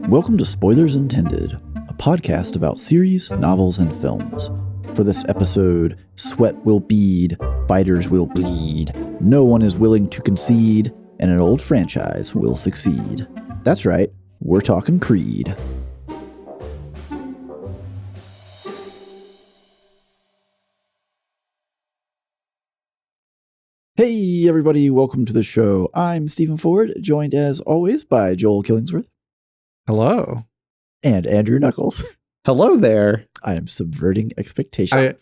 Welcome to Spoilers Intended, a podcast about series, novels, and films. For this episode, sweat will bead, fighters will bleed, no one is willing to concede, and an old franchise will succeed. That's right, we're talking Creed. Hey everybody, welcome to the show. I'm Stephen Ford, joined as always by Joel Killingsworth. Hello. And Andrew Knuckles. Hello there. I am subverting expectations.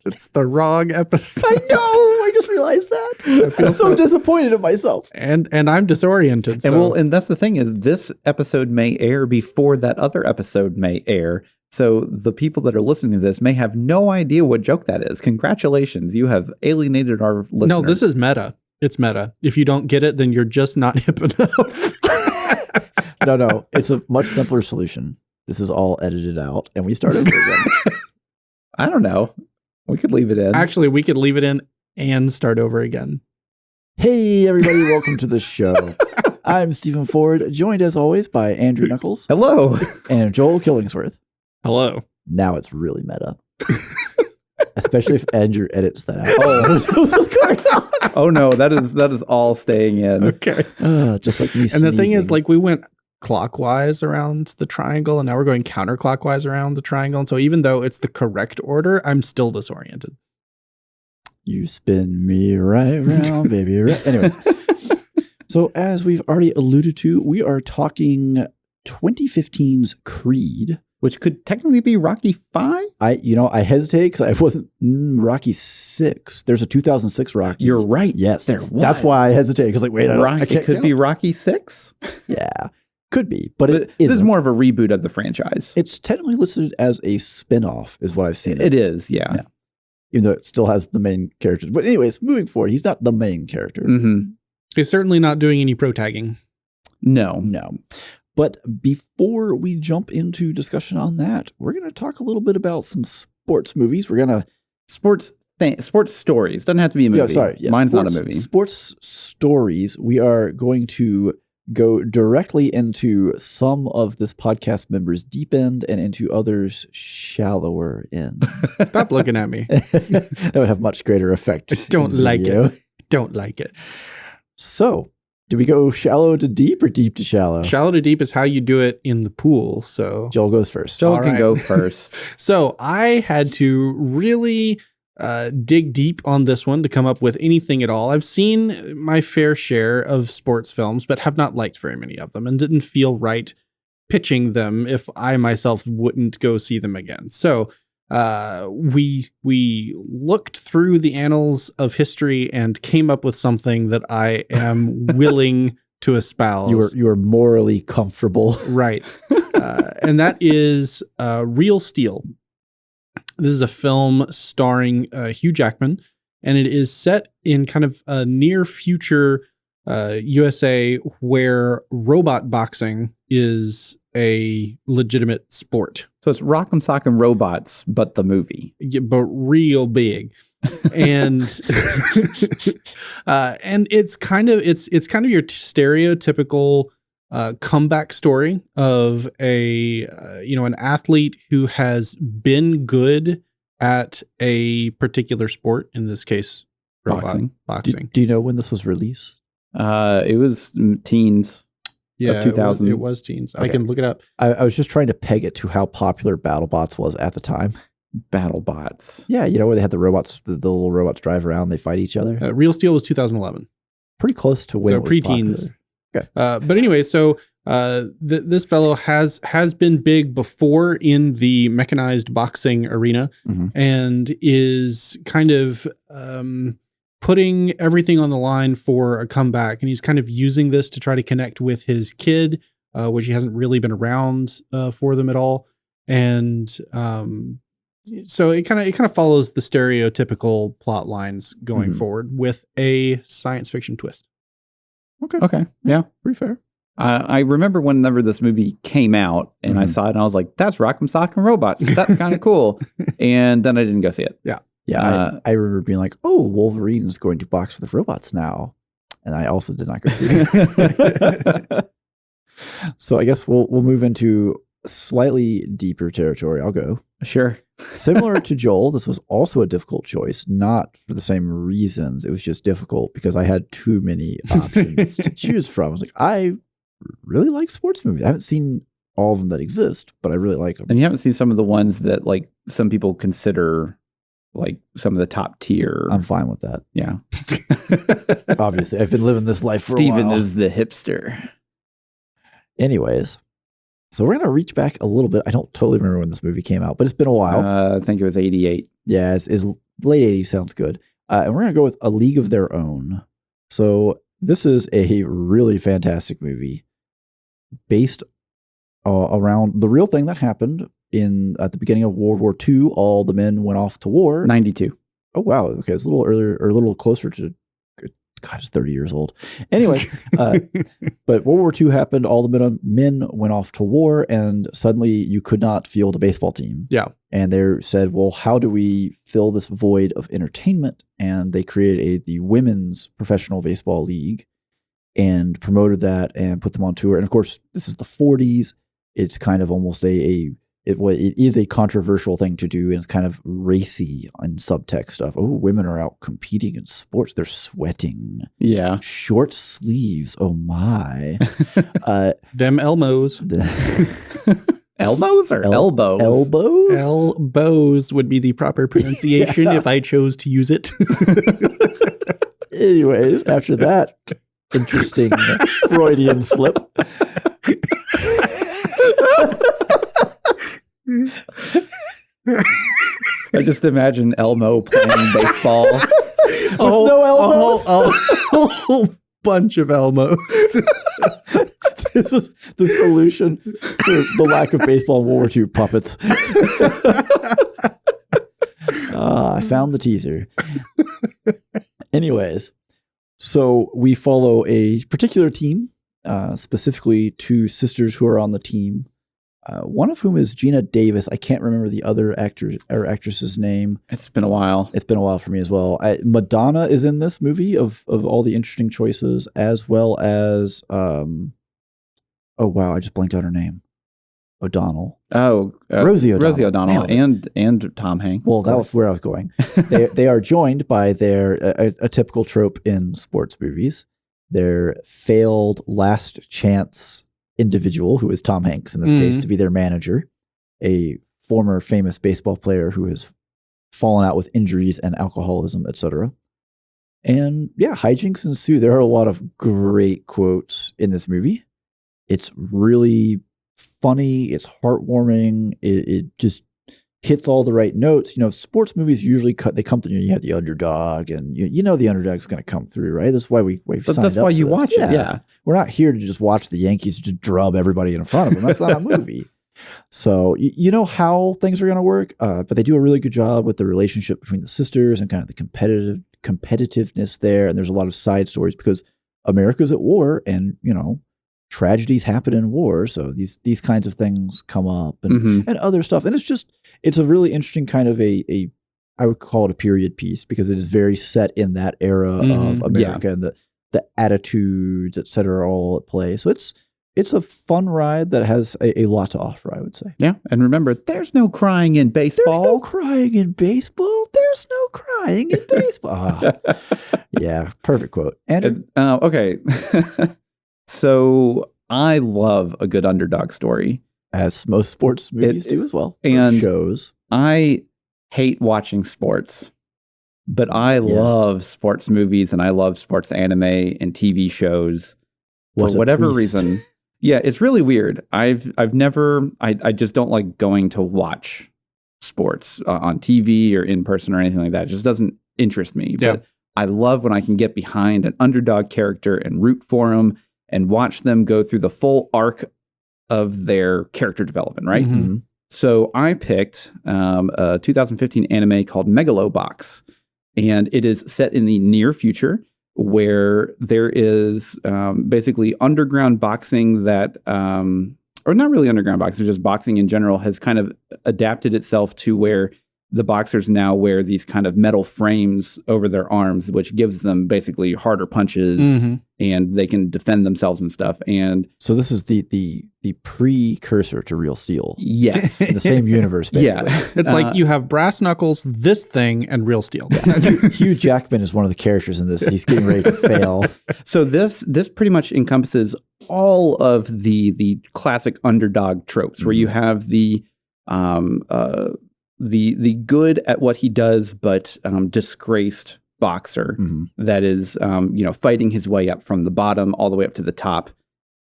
It's the wrong episode. I know. I just realized that. I feel so disappointed in myself. And I'm disoriented. And that's the thing is this episode may air before that other episode may air. So the people that are listening to this may have no idea what joke that is. Congratulations. You have alienated our listeners. No, this is meta. It's meta. If you don't get it, then you're just not hip enough. No. It's a much simpler solution. This is all edited out and we start over again. I don't know. We could leave it in. Actually, we could leave it in and start over again. Hey, everybody. Welcome to the show. I'm Stephen Ford, joined as always by Andrew Knuckles. Hello. And Joel Killingsworth. Hello. Now it's really meta. Especially if Andrew edits that out. Oh no, that is all staying in. Okay. Just like me And sneezing. the thing is, like, we went clockwise around the triangle and now we're going counterclockwise around the triangle. And so even though it's the correct order, I'm still disoriented. You spin me right round, baby. Right. Anyways. So as we've already alluded to, we are talking 2015's Creed. Which could technically be Rocky 5? I hesitate because I wasn't Rocky 6. There's a 2006 Rocky. You're right. Yes. There was. That's why I hesitate because like, wait, it could be Rocky 6? Yeah. Could be, but this is more of a reboot of the franchise. It's technically listed as a spin-off is what I've seen. It is, yeah. Even though it still has the main characters. But anyways, moving forward, he's not the main character. Mm-hmm. He's certainly not doing any pro tagging. No. But before we jump into discussion on that, we're going to talk a little bit about some sports movies. We're going to... Sports stories. Doesn't have to be a movie. Yeah, sorry. Yeah, Mine's not a movie. Sports stories. We are going to go directly into some of this podcast members' deep end and into others' shallower end. Stop looking at me. That would have much greater effect. I don't like it. Don't like it. So, do we go shallow to deep or deep to shallow? Shallow to deep is how you do it in the pool. So Joel goes first. Joel can go first. So I had to really dig deep on this one to come up with anything at all. I've seen my fair share of sports films, but have not liked very many of them and didn't feel right pitching them if I myself wouldn't go see them again. So we looked through the annals of history and came up with something that I am willing to espouse. You were morally comfortable. Right. And that is Real Steel. This is a film starring Hugh Jackman, and it is set in kind of a near future USA where robot boxing is a legitimate sport. So it's Rock'em Sock'em Robots, but the movie. Yeah, but real big. And and it's kind of your stereotypical comeback story of an athlete who has been good at a particular sport, in this case Boxing. Do you know when this was released? It was teens. Yeah, 2000. it was teens. Okay. I can look it up. I was just trying to peg it to how popular BattleBots was at the time. BattleBots. Yeah, where they had the robots, the little robots drive around, they fight each other. Real Steel was 2011. Pretty close to when So it was pre-teens. popular. Okay. But anyway, so this fellow has been big before in the mechanized boxing arena, and is kind of putting everything on the line for a comeback. And he's kind of using this to try to connect with his kid, which he hasn't really been around for them at all. And so it kind of follows the stereotypical plot lines going forward with a science fiction twist. Okay. Yeah. Pretty fair. I remember whenever this movie came out and I saw it and I was like, that's Rock'em Sock'em Robots. That's kind of cool. And then I didn't go see it. Yeah. Yeah. I remember being like, oh, Wolverine's going to box with robots now. And I also did not go see it. So I guess we'll move into slightly deeper territory. I'll go. Sure. Similar to Joel, this was also a difficult choice, not for the same reasons. It was just difficult because I had too many options to choose from. I was like, I really like sports movies. I haven't seen all of them that exist, but I really like them. And you haven't seen some of the ones that like some people consider like some of the top tier. I'm fine with that. Yeah. Obviously, I've been living this life for Steven a while. is the hipster. Anyways, so we're going to reach back a little bit. I don't totally remember when this movie came out, but it's been a while. I think it was 88. Yeah, it's late 80s sounds good. And we're going to go with A League of Their Own. So this is a really fantastic movie based around the real thing that happened at the beginning of World War II. All the men went off to war. 92. Oh, wow. Okay, it's a little earlier or a little closer to, God, it's 30 years old. Anyway, but World War II happened. All the men went off to war, and suddenly you could not field a baseball team. Yeah. And they said, well, how do we fill this void of entertainment? And they created the Women's Professional Baseball League and promoted that and put them on tour. And of course, this is the 40s. It's kind of almost it is a controversial thing to do, and it's kind of racy and subtext stuff. Oh, women are out competing in sports. They're sweating. Yeah. Short sleeves. Oh, my. Them Elmos. Elmos or elbows? Elbows? Elbows would be the proper pronunciation if I chose to use it. Anyways, after that interesting Freudian slip. I just imagine Elmo playing baseball. With no elbows? A whole bunch of Elmos. This was the solution to the lack of baseball in World War II puppets. I found the teaser. Anyways, so we follow a particular team, specifically two sisters who are on the team. One of whom is Gina Davis. I can't remember the other actor or actress's name. It's been a while. It's been a while for me as well. Madonna is in this movie of all the interesting choices, as well as oh wow, I just blanked out her name. O'Donnell. Oh, Rosie O'Donnell. Rosie O'Donnell and Tom Hanks. Well, that was where I was going. They are joined by their a typical trope in sports movies. Their failed last chance individual, who is Tom Hanks in this case, to be their manager, a former famous baseball player who has fallen out with injuries and alcoholism, etc. And yeah, hijinks ensue. There are a lot of great quotes in this movie. It's really funny. It's heartwarming. It just hits all the right notes. You know, sports movies usually they come through. You have the underdog, and you know the underdog's going to come through, right? That's why we've signed up. That's why you watch it. Yeah, we're not here to just watch the Yankees just drub everybody in front of them. That's not a movie. So you know how things are going to work, but they do a really good job with the relationship between the sisters and kind of the competitiveness there. And there's a lot of side stories because America's at war, and you know, tragedies happen in war, so these kinds of things come up and other stuff. And it's a really interesting kind of a I would call it a period piece because it is very set in that era of America and the attitudes, et cetera, are all at play. So it's a fun ride that has a lot to offer, I would say. Yeah, and remember, there's no crying in baseball. There's no crying in baseball. There's no crying in baseball. Yeah, perfect quote. Andrew? Okay. So I love a good underdog story. As most sports movies do as well. And shows. I hate watching sports, but I love sports movies and I love sports anime and TV shows for whatever reason. Yeah, it's really weird. I just don't like going to watch sports on TV or in person or anything like that. It just doesn't interest me. Yeah. But I love when I can get behind an underdog character and root for them and watch them go through the full arc of their character development, right? Mm-hmm. So I picked a 2015 anime called Megalobox, and it is set in the near future. where there is basically underground boxing that, or not really underground boxing, just boxing in general has kind of adapted itself to where the boxers now wear these kind of metal frames over their arms, which gives them basically harder punches and they can defend themselves and stuff. And so this is the precursor to Real Steel. Yes. In the same universe, basically. Yeah. It's like you have Brass Knuckles, this thing, and Real Steel. Hugh Jackman is one of the characters in this. He's getting ready to fail. So this pretty much encompasses all of the classic underdog tropes where you have the good at what he does, but disgraced boxer that is, fighting his way up from the bottom all the way up to the top.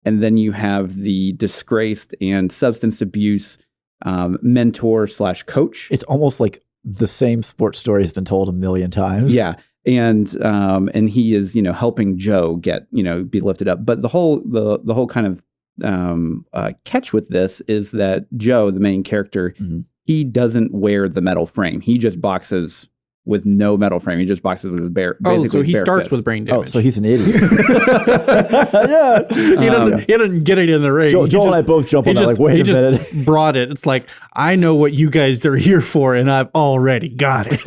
And then you have the disgraced and substance abuse mentor / coach. It's almost like the same sports story has been told a million times. Yeah. And he is, helping Joe be lifted up. But the whole kind of catch with this is that Joe, the main character, he doesn't wear the metal frame. He just boxes with no metal frame. He just boxes with his bare. Oh, so he starts with brain damage. Oh, so he's an idiot. Yeah, he doesn't get it in the ring. Joel and I both jump on that. Like, wait a minute. He just brought it. It's like, I know what you guys are here for, and I've already got it.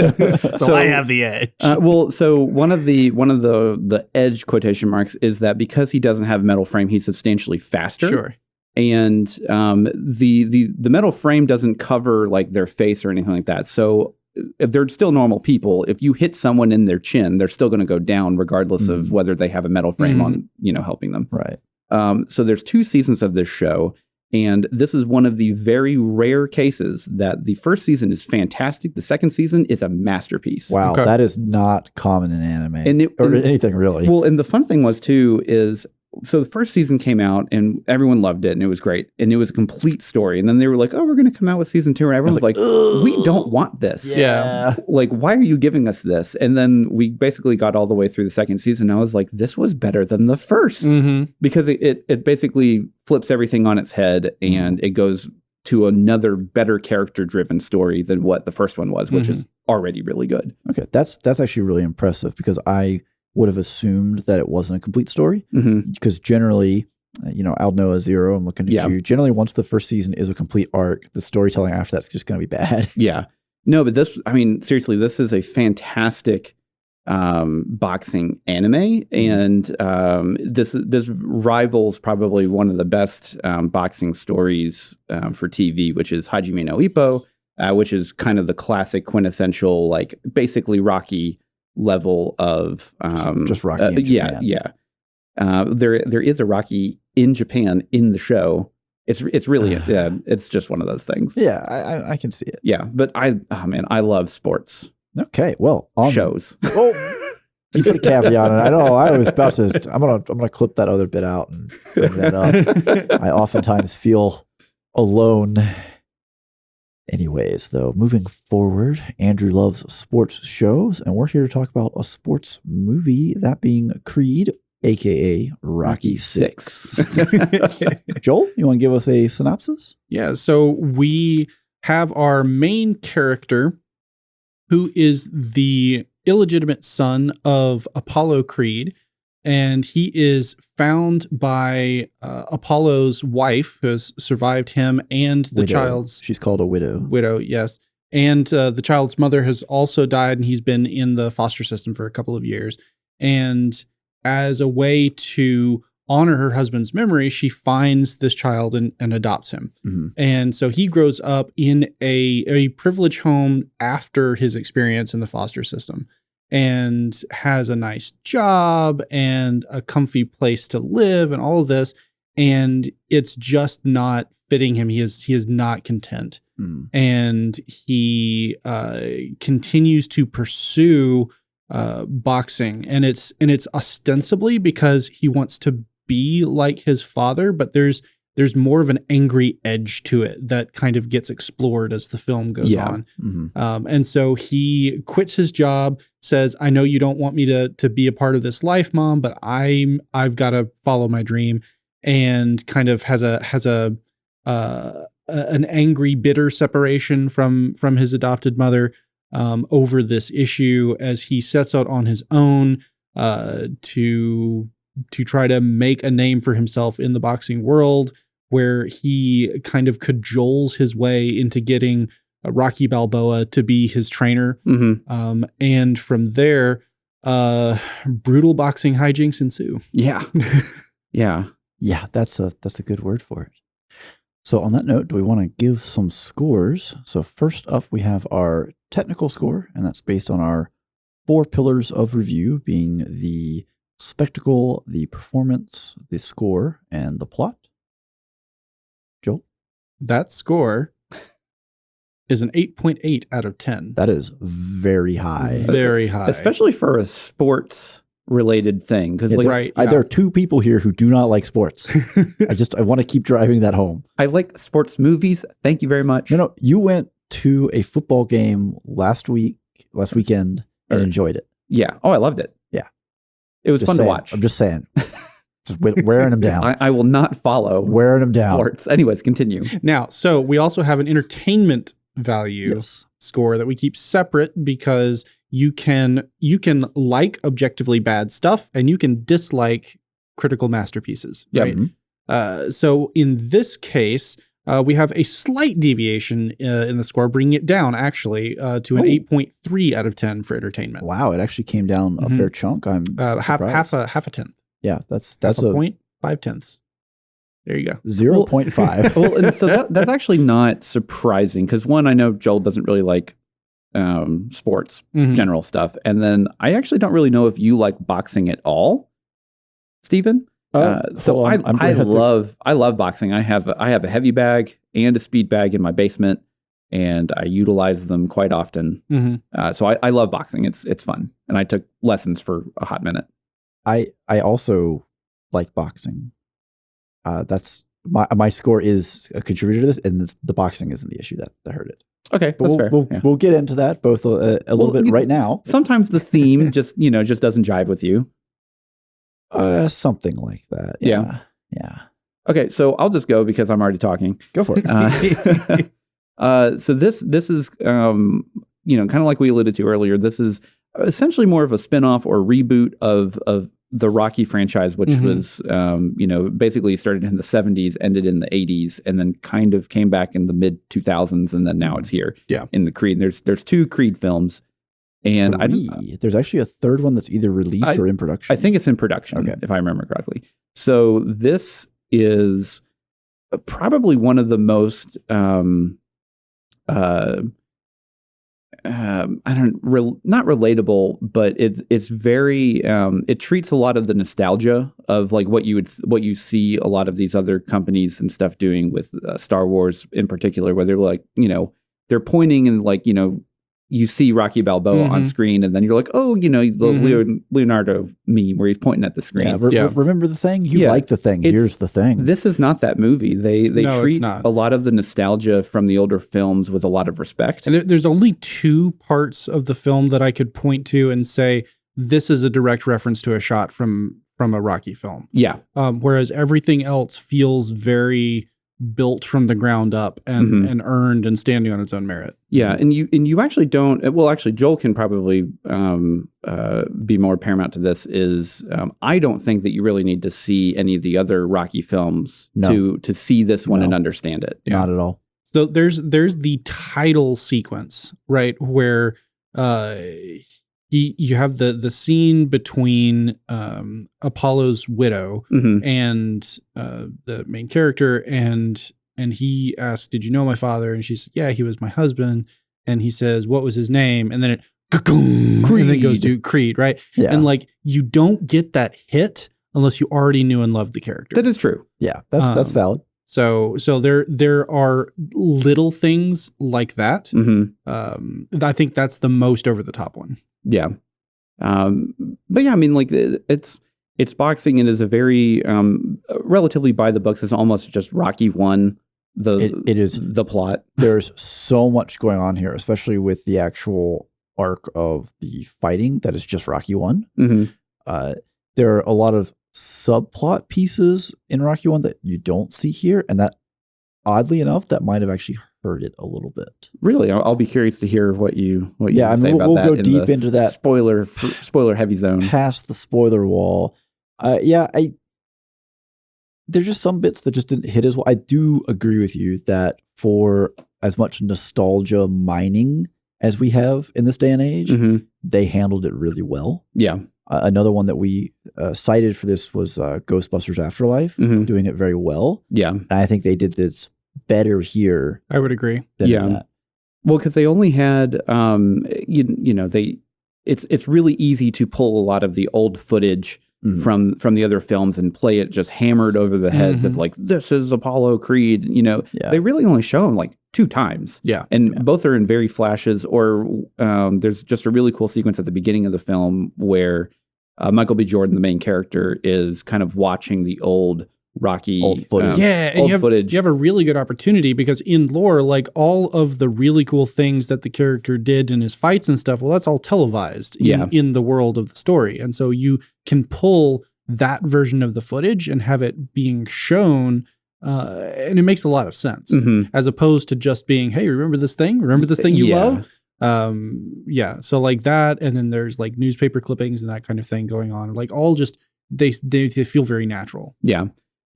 so I have the edge. So one of the edge quotation marks is that because he doesn't have a metal frame, he's substantially faster. Sure. And the metal frame doesn't cover like their face or anything like that. So if they're still normal people, if you hit someone in their chin, they're still going to go down regardless of whether they have a metal frame on, helping them. Right. So there's 2 seasons of this show, and this is one of the very rare cases that the first season is fantastic. The second season is a masterpiece. Wow, Okay. that is not common in anime or and anything really. Well, and the fun thing was too is, so the first season came out and everyone loved it and it was great and it was a complete story. And then they were like, "Oh, we're going to come out with season 2," and everyone was like, "We don't want this. Yeah. Like, why are you giving us this?" And then we basically got all the way through the second season. And I was like, "This was better than the first," because it basically flips everything on its head and it goes to another better character driven story than what the first one was, which is already really good. Okay, that's actually really impressive because I would have assumed that it wasn't a complete story because generally, Aldnoah Zero, I'm looking at you. Generally, once the first season is a complete arc, the storytelling after that's just going to be bad. Yeah. No, but seriously, this is a fantastic boxing anime, and this rivals probably one of the best boxing stories for TV, which is Hajime no Ippo, which is kind of the classic quintessential, like basically Rocky level of just Rocky in Japan. There is a Rocky in Japan in the show. It's really it's just one of those things. Yeah, I can see it. Yeah, but I love sports. Okay, well, on shows. You put a caveat on it. I know. I was about to. I'm gonna clip that other bit out and bring that up. I oftentimes feel alone. Anyways, though, moving forward, Andrew loves sports shows, and we're here to talk about a sports movie, that being Creed, aka Rocky 6. Joel, you want to give us a synopsis? Yeah, so we have our main character, who is the illegitimate son of Apollo Creed, and he is found by Apollo's wife, who has survived him, and the child's... She's called a widow. Widow, yes. And the child's mother has also died, and he's been in the foster system for a couple of years. And as a way to honor her husband's memory, she finds this child and adopts him. And so he grows up in a privileged home after his experience in the foster system, and has a nice job and a comfy place to live and all of this. And it's just not fitting him. He is not content. And he continues to pursue boxing. And it's ostensibly because he wants to be like his father, but there's more of an angry edge to it that kind of gets explored as the film goes on. And so he quits his job, says, "I know you don't want me to be a part of this life, Mom, but I've got to follow my dream," and kind of has an angry, bitter separation from his adopted mother over this issue as he sets out on his own to try to make a name for himself in the boxing world, where he kind of cajoles his way into getting Rocky Balboa to be his trainer. Mm-hmm. And from there, brutal boxing hijinks ensue. Yeah. Yeah. Yeah, that's a good word for it. So on that note, do we want to give some scores? So first up, we have our technical score, and that's based on our 4 pillars of review, being the spectacle, the performance, the score, and the plot. Joel? That score is an 8.8 out of 10. That is very high. Very high. Especially for a sports related thing. Because there are 2 people here who do not like sports. I want to keep driving that home. I like sports movies. Thank you very much. No, you went to a football game last weekend and enjoyed it. Yeah. Oh, I loved it. Yeah. It was fun to watch. I'm just saying. Just wearing them down. I will not follow wearing them down. Sports. Anyways, continue. Now, so we also have an entertainment value score that we keep separate, because you can like objectively bad stuff and you can dislike critical masterpieces, right? Mm-hmm. So in this case, we have a slight deviation in the score, bringing it down actually to an 8.3 out of 10 for entertainment. Wow, it actually came down a fair chunk. I'm half a tenth. Yeah, that's half a point, 5/10. There you go. 0.5. Well, and so that's actually not surprising, because one, I know Joel doesn't really like sports, general stuff, and then I actually don't really know if you like boxing at all, Stephen. So I love boxing. I have a heavy bag and a speed bag in my basement, and I utilize them quite often. So I love boxing. It's fun, and I took lessons for a hot minute. I also like boxing. That's my score is a contributor to this, and the boxing isn't the issue that hurt it. Okay, but that's fair. We'll get into that both a little bit right now. Sometimes the theme just doesn't jive with you. Something like that. Yeah. Okay, so I'll just go because I'm already talking. Go for it. So this is kind of like we alluded to earlier. This is essentially more of a spinoff or reboot of the Rocky franchise, which was basically started in the 70s, ended in the 80s, and then kind of came back in the mid 2000s, and then now it's here. Yeah. In the Creed. There's 2 Creed films. And there's actually a third one that's either released or in production. I think it's in production, if I remember correctly. So this is probably one of the most not relatable, but it's very it treats a lot of the nostalgia of like what you see a lot of these other companies and stuff doing with Star Wars in particular, where they're like, they're pointing and like, you see Rocky Balboa on screen, and then you're like, oh, the Leonardo meme where he's pointing at the screen. Remember the thing? You like the thing. Here's the thing. This is not that movie. They treat a lot of the nostalgia from the older films with a lot of respect. And there's only 2 parts of the film that I could point to and say, this is a direct reference to a shot from a Rocky film. Yeah. Whereas everything else feels very built from the ground up and earned and standing on its own merit. Yeah, and you actually don't. Well, actually, Joel can probably be more paramount to this. Is I don't think that you really need to see any of the other Rocky films to see this one and understand it. Not at all. So there's the title sequence, right, where you have the scene between Apollo's widow and the main character, and he asks, "Did you know my father?" And she said, "Yeah, he was my husband." And he says, "What was his name?" And then it and then it goes to Creed, right? Yeah. And like, you don't get that hit unless you already knew and loved the character. That is true. Yeah, that's valid. So there are little things like that. I think that's the most over the top one. Yeah. But yeah, I mean, like it's boxing. It is a very relatively by the books. It's almost just Rocky 1. It is the plot. There's so much going on here, especially with the actual arc of the fighting that is just Rocky 1. There are a lot of subplot pieces in Rocky 1 that you don't see here, and that, oddly enough, that might have actually hurt it a little bit. Really, I'll be curious to hear what you say about we'll that. Go deep into that spoiler heavy zone, past the spoiler wall. There's just some bits that just didn't hit as well. I do agree with you that for as much nostalgia mining as we have in this day and age, they handled it really well. Yeah. Another one that we cited for this was Ghostbusters Afterlife, doing it very well. Yeah. And I think they did this better here. I would agree. Than in that. Well, because they only had, it's really easy to pull a lot of the old footage from the other films and play it just hammered over the heads of like, this is Apollo Creed. They really only show them like 2 times. Yeah. And both are in very flashes, or there's just a really cool sequence at the beginning of the film where Michael B. Jordan, the main character, is kind of watching the old Rocky footage. And you have a really good opportunity because in lore, like all of the really cool things that the character did in his fights and stuff, well, that's all televised in the world of the story. And so you can pull that version of the footage and have it being shown. And it makes a lot of sense as opposed to just being, hey, remember this thing? Remember this thing you love? So like that. And then there's like newspaper clippings and that kind of thing going on. Like all just, they feel very natural. Yeah.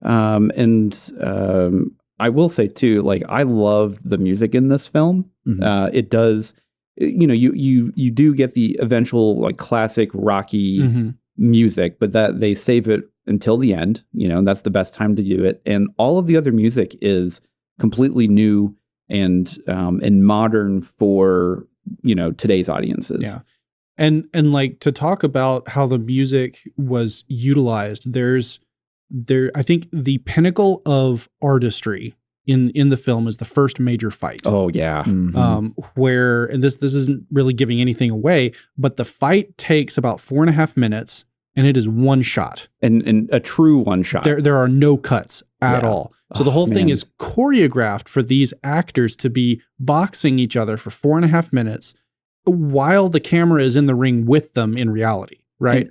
I will say too, like I love the music in this film. It does, you do get the eventual like classic Rocky music, but that they save it until the end, and that's the best time to do it. And all of the other music is completely new and modern for, today's audiences. Yeah. And like to talk about how the music was utilized, I think the pinnacle of artistry in the film is the first major fight. Oh yeah. Where, and this isn't really giving anything away, but the fight takes about 4.5 minutes and it is one shot. And a true one shot. There are no cuts at all. So the whole thing is choreographed for these actors to be boxing each other for 4.5 minutes while the camera is in the ring with them in reality. Right.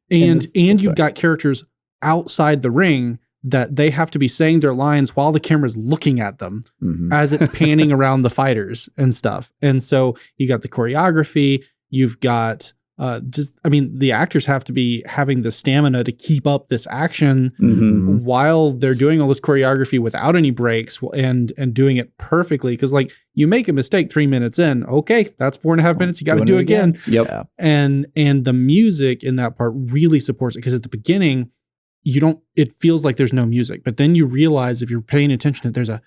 And you've got characters outside the ring that they have to be saying their lines while the camera's looking at them as it's panning around the fighters and stuff. And so you got the choreography, you've got the actors have to be having the stamina to keep up this action while they're doing all this choreography without any breaks and doing it perfectly. Cause like you make a mistake 3 minutes in, okay, that's 4.5 minutes. You got to do it again. Yep. Yeah. And the music in that part really supports it. Cause at the beginning, it feels like there's no music, but then you realize if you're paying attention that there's a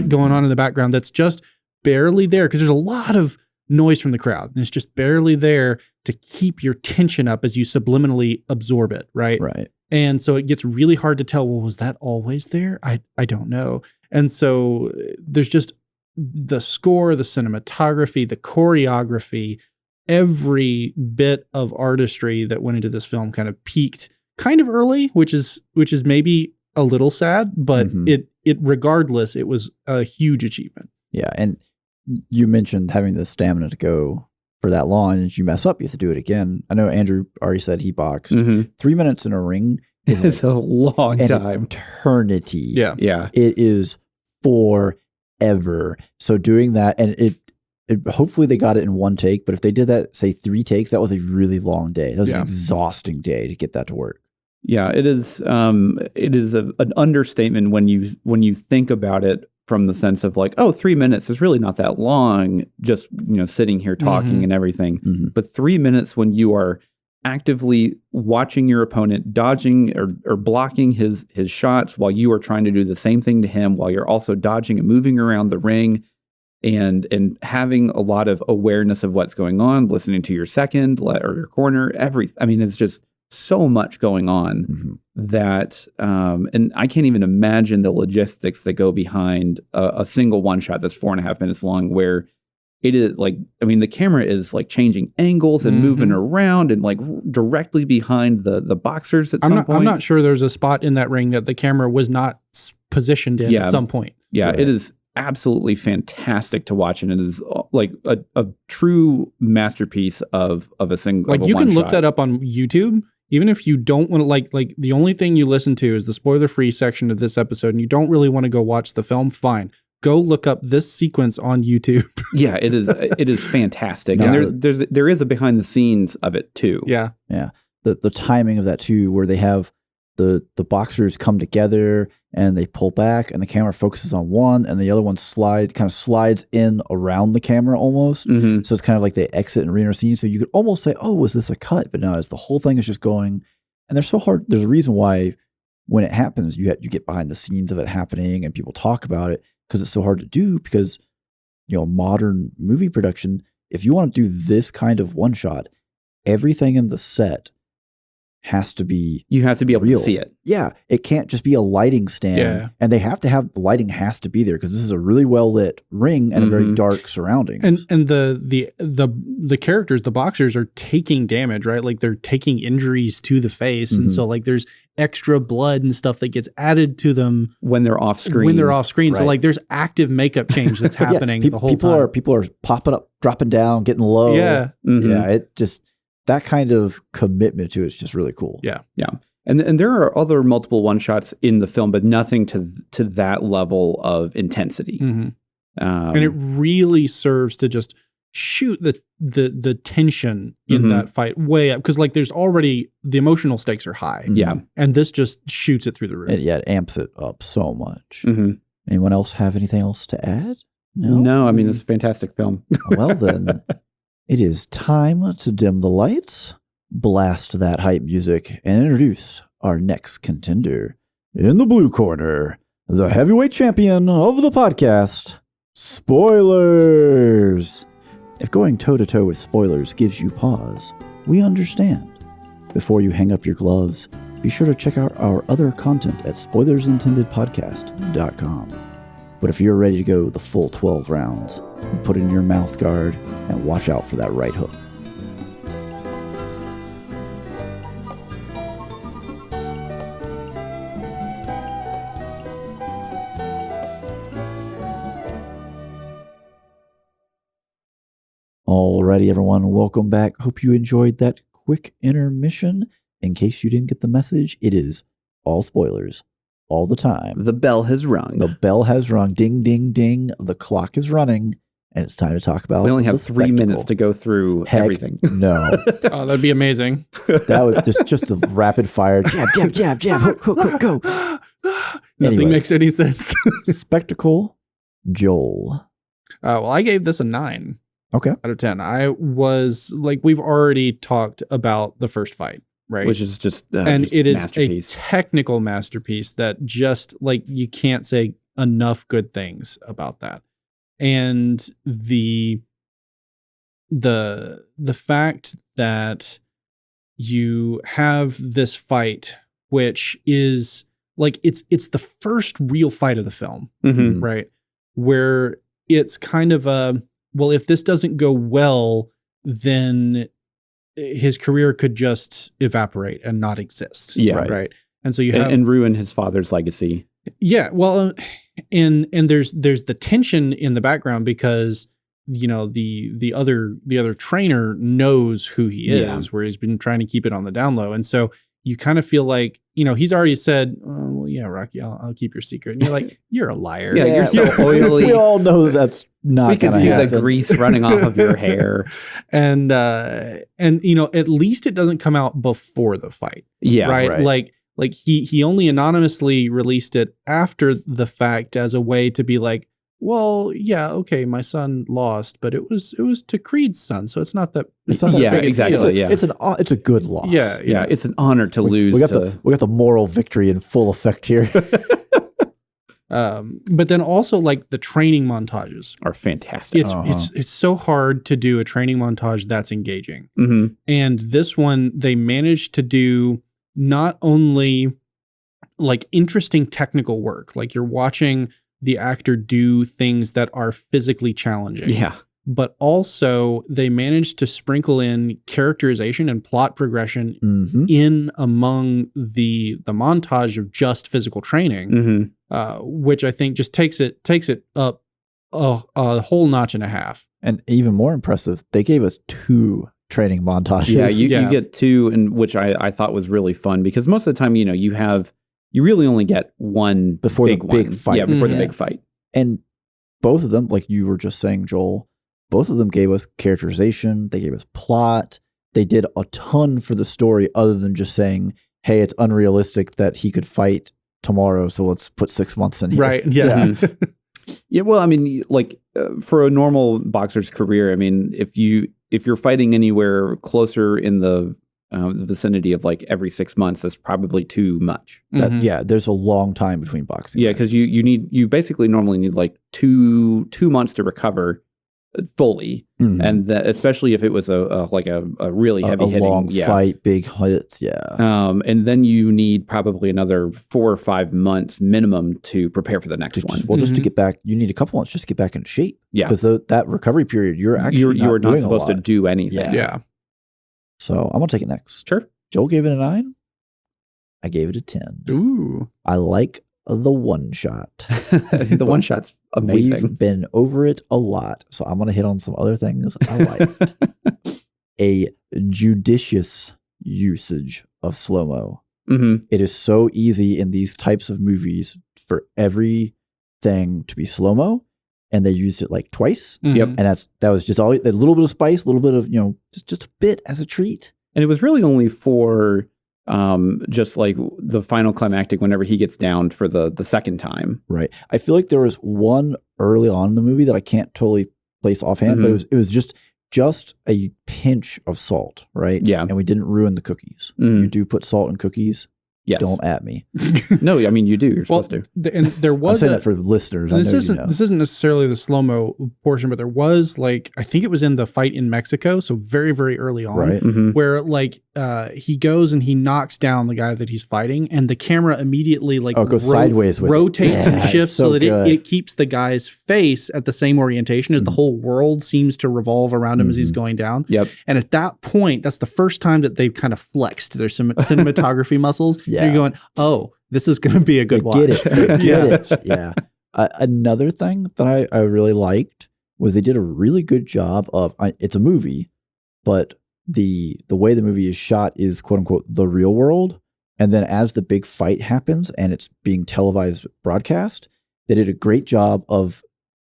going on in the background that's just barely there because there's a lot of noise from the crowd and it's just barely there to keep your tension up as you subliminally absorb it. Right. And so it gets really hard to tell, well, was that always there? I don't know. And so there's just the score, the cinematography, the choreography, every bit of artistry that went into this film kind of peaked kind of early, which is maybe a little sad, but it regardless, it was a huge achievement. Yeah. And you mentioned having the stamina to go for that long, and if you mess up, you have to do it again. I know Andrew already said he boxed. 3 minutes in a ring is a long an time. Eternity. Yeah. It is forever. So doing that, and it hopefully they got it in one take, but if they did that, say 3 takes, that was a really long day. That was an exhausting day to get that to work. Yeah, it is. It is an understatement when you think about it from the sense of like, 3 minutes is really not that long, just sitting here talking and everything. But 3 minutes when you are actively watching your opponent dodging or blocking his shots while you are trying to do the same thing to him, while you're also dodging and moving around the ring. And having a lot of awareness of what's going on, listening to your second or your corner, it's just so much going on that, and I can't even imagine the logistics that go behind a single one shot that's 4.5 minutes long, where it is like, the camera is like changing angles and moving around and like directly behind the boxers at some point. I'm not sure there's a spot in that ring that the camera was not positioned in at some point. Yeah, it is absolutely fantastic to watch, and it is like a true masterpiece of a single. Like you can look that up on YouTube, even if you don't want to. Like the only thing you listen to is the spoiler-free section of this episode, and you don't really want to go watch the film. Fine, go look up this sequence on YouTube. Yeah, it is fantastic. No, And there is a behind the scenes of it too. Yeah. Yeah. The timing of that too, where they have the boxers come together and they pull back and the camera focuses on one and the other one kind of slides in around the camera almost. Mm-hmm. So it's kind of like they exit and re-enter scene. So you could almost say, oh, was this a cut? But no, it's the whole thing is just going, and they're so hard. There's a reason why when it happens, you get behind the scenes of it happening and people talk about it because it's so hard to do because, modern movie production, if you want to do this kind of one shot, everything in the set has to be You have to be able real. to see it. Yeah, it can't just be a lighting stand. Yeah. And they have to have, the lighting has to be there because this is a really well lit ring and a very dark surroundings. And the characters, the boxers are taking damage, right? Like they're taking injuries to the face. And so like there's extra blood and stuff that gets added to them when they're off screen. So like there's active makeup change that's happening the whole time. People are popping up, dropping down, getting low. Yeah. Mm-hmm. Yeah, it just, that kind of commitment to it is just really cool. Yeah. Yeah. And there are other multiple one shots in the film, but nothing to that level of intensity. Mm-hmm. And it really serves to just shoot the tension in that fight way up. Because like there's already, the emotional stakes are high. Yeah. And this just shoots it through the roof. It amps it up so much. Mm-hmm. Anyone else have anything else to add? No, I mean, it's a fantastic film. Well then, it is time to dim the lights, blast that hype music, and introduce our next contender. In the blue corner, the heavyweight champion of the podcast, Spoilers! If going toe-to-toe with spoilers gives you pause, we understand. Before you hang up your gloves, be sure to check out our other content at spoilersintendedpodcast.com. But if you're ready to go the full 12 rounds, then put in your mouth guard and watch out for that right hook. Alrighty, everyone, welcome back. Hope you enjoyed that quick intermission. In case you didn't get the message, it is all spoilers, all the time. The bell has rung. The bell has rung. Ding, ding, ding. The clock is running, and it's time to talk about. We only have 3 minutes to go through everything. No, Oh, that'd be amazing. that was just a rapid fire jab, jab, jab, jab, hook, hook, hook, go. Nothing Anyway. makes any sense. Spectacle, Joel. Well, I gave this a 9 Okay, out of 10. I was like, we've already talked about the first fight, right? Which is just and just it is masterpiece. a technical masterpiece that just like you can't say enough good things about that. And the fact that you have this fight, which is like it's the first real fight of the film, Mhm. right? Where it's kind of a, well, if this doesn't go well, then his career could just evaporate and not exist. Yeah. Right. And so you have, And ruin his father's legacy. yeah, well, and there's the tension in the background because, you know, the other trainer knows who he is, Yeah. where he's been trying to keep it on the down low. And so you kind of feel like, you know, he's already said, oh, well, yeah, Rocky, I'll keep your secret. And you're like, you're a liar. Yeah, you're so oily. We all know that's not We can gonna see happen. the grease running off of your hair. And you know, at least it doesn't come out before the fight. Yeah. Right. Like he only anonymously released it after the fact as a way to be like, well, yeah, okay, my son lost, but it was to Creed's son, so it's not that. It's not that Yeah, big a exactly, deal. yeah. It's a good loss. Yeah, Yeah. It's an honor to lose. We got the moral victory in full effect here. But then also like the training montages. are fantastic. It's so hard to do a training montage that's engaging. Mhm. And this one, they managed to do not only like interesting technical work, like you're watching the actor do things that are physically challenging. Yeah. But also they managed to sprinkle in characterization and plot progression Mm-hmm. in among the montage of just physical training, Mhm. which I think just takes it up a whole notch and a half. And even more impressive, they gave us 2 training montages. Yeah, you Yeah. get 2, and which I thought was really fun because most of the time, you know, you really only get one Before the big big one. fight. Yeah, before the Yeah. big fight. And both of them, like you were just saying, Joel, both of them gave us characterization. They gave us plot. They did a ton for the story other than just saying, hey, it's unrealistic that he could fight tomorrow, so let's put 6 months in here. Right. Yeah. Yeah. Well, I mean, like for a normal boxer's career, I mean, if you're fighting anywhere closer in the vicinity of like every 6 months, that's probably too much. Yeah, there's a long time between boxing. Yeah, because you basically normally need like two months to recover fully, and especially if it was a really heavy hitting long fight, big hits, and then you need probably another 4 or 5 months minimum to prepare for the next one. Just to get back, you need a couple months just to get back into shape. Yeah, because that recovery period, you're not supposed to do anything. Yeah. So I'm gonna take it next. Sure. Joel gave it a 9. I gave it a 10. Ooh. I like the one shot. The one shot's amazing. We've been over it a lot, so I'm going to hit on some other things I like. A judicious usage of slow-mo. It is so easy in these types of movies for everything to be slow-mo, and they used it like twice. Yep. And that was just all a little bit of spice, a little bit of, just a bit as a treat. And it was really only for just like the final climactic whenever he gets downed for the second time. Right. I feel like there was one early on in the movie that I can't totally place offhand, but it was just a pinch of salt, right? Yeah. And we didn't ruin the cookies. You do put salt in cookies. Yes. Don't at me. No, I mean you do. You're supposed to. And there was I'm saying that for the listeners. This isn't necessarily the slow-mo portion, but there was like, I think it was in the fight in Mexico, so very, very early on, right? Where like he goes and he knocks down the guy that he's fighting, and the camera immediately like goes sideways with rotates and shifts so that good. it keeps the guy's face at the same orientation as the whole world seems to revolve around him as he's going down. Yep. And at that point, that's the first time that they've kind of flexed their cinematography muscles. Yeah. And you're going, oh, this is going to be a good watch. Get it. Yeah. Another thing that I really liked was they did a really good job of, it's a movie, but the way the movie is shot is quote unquote the real world. And then as the big fight happens and it's being televised broadcast, they did a great job of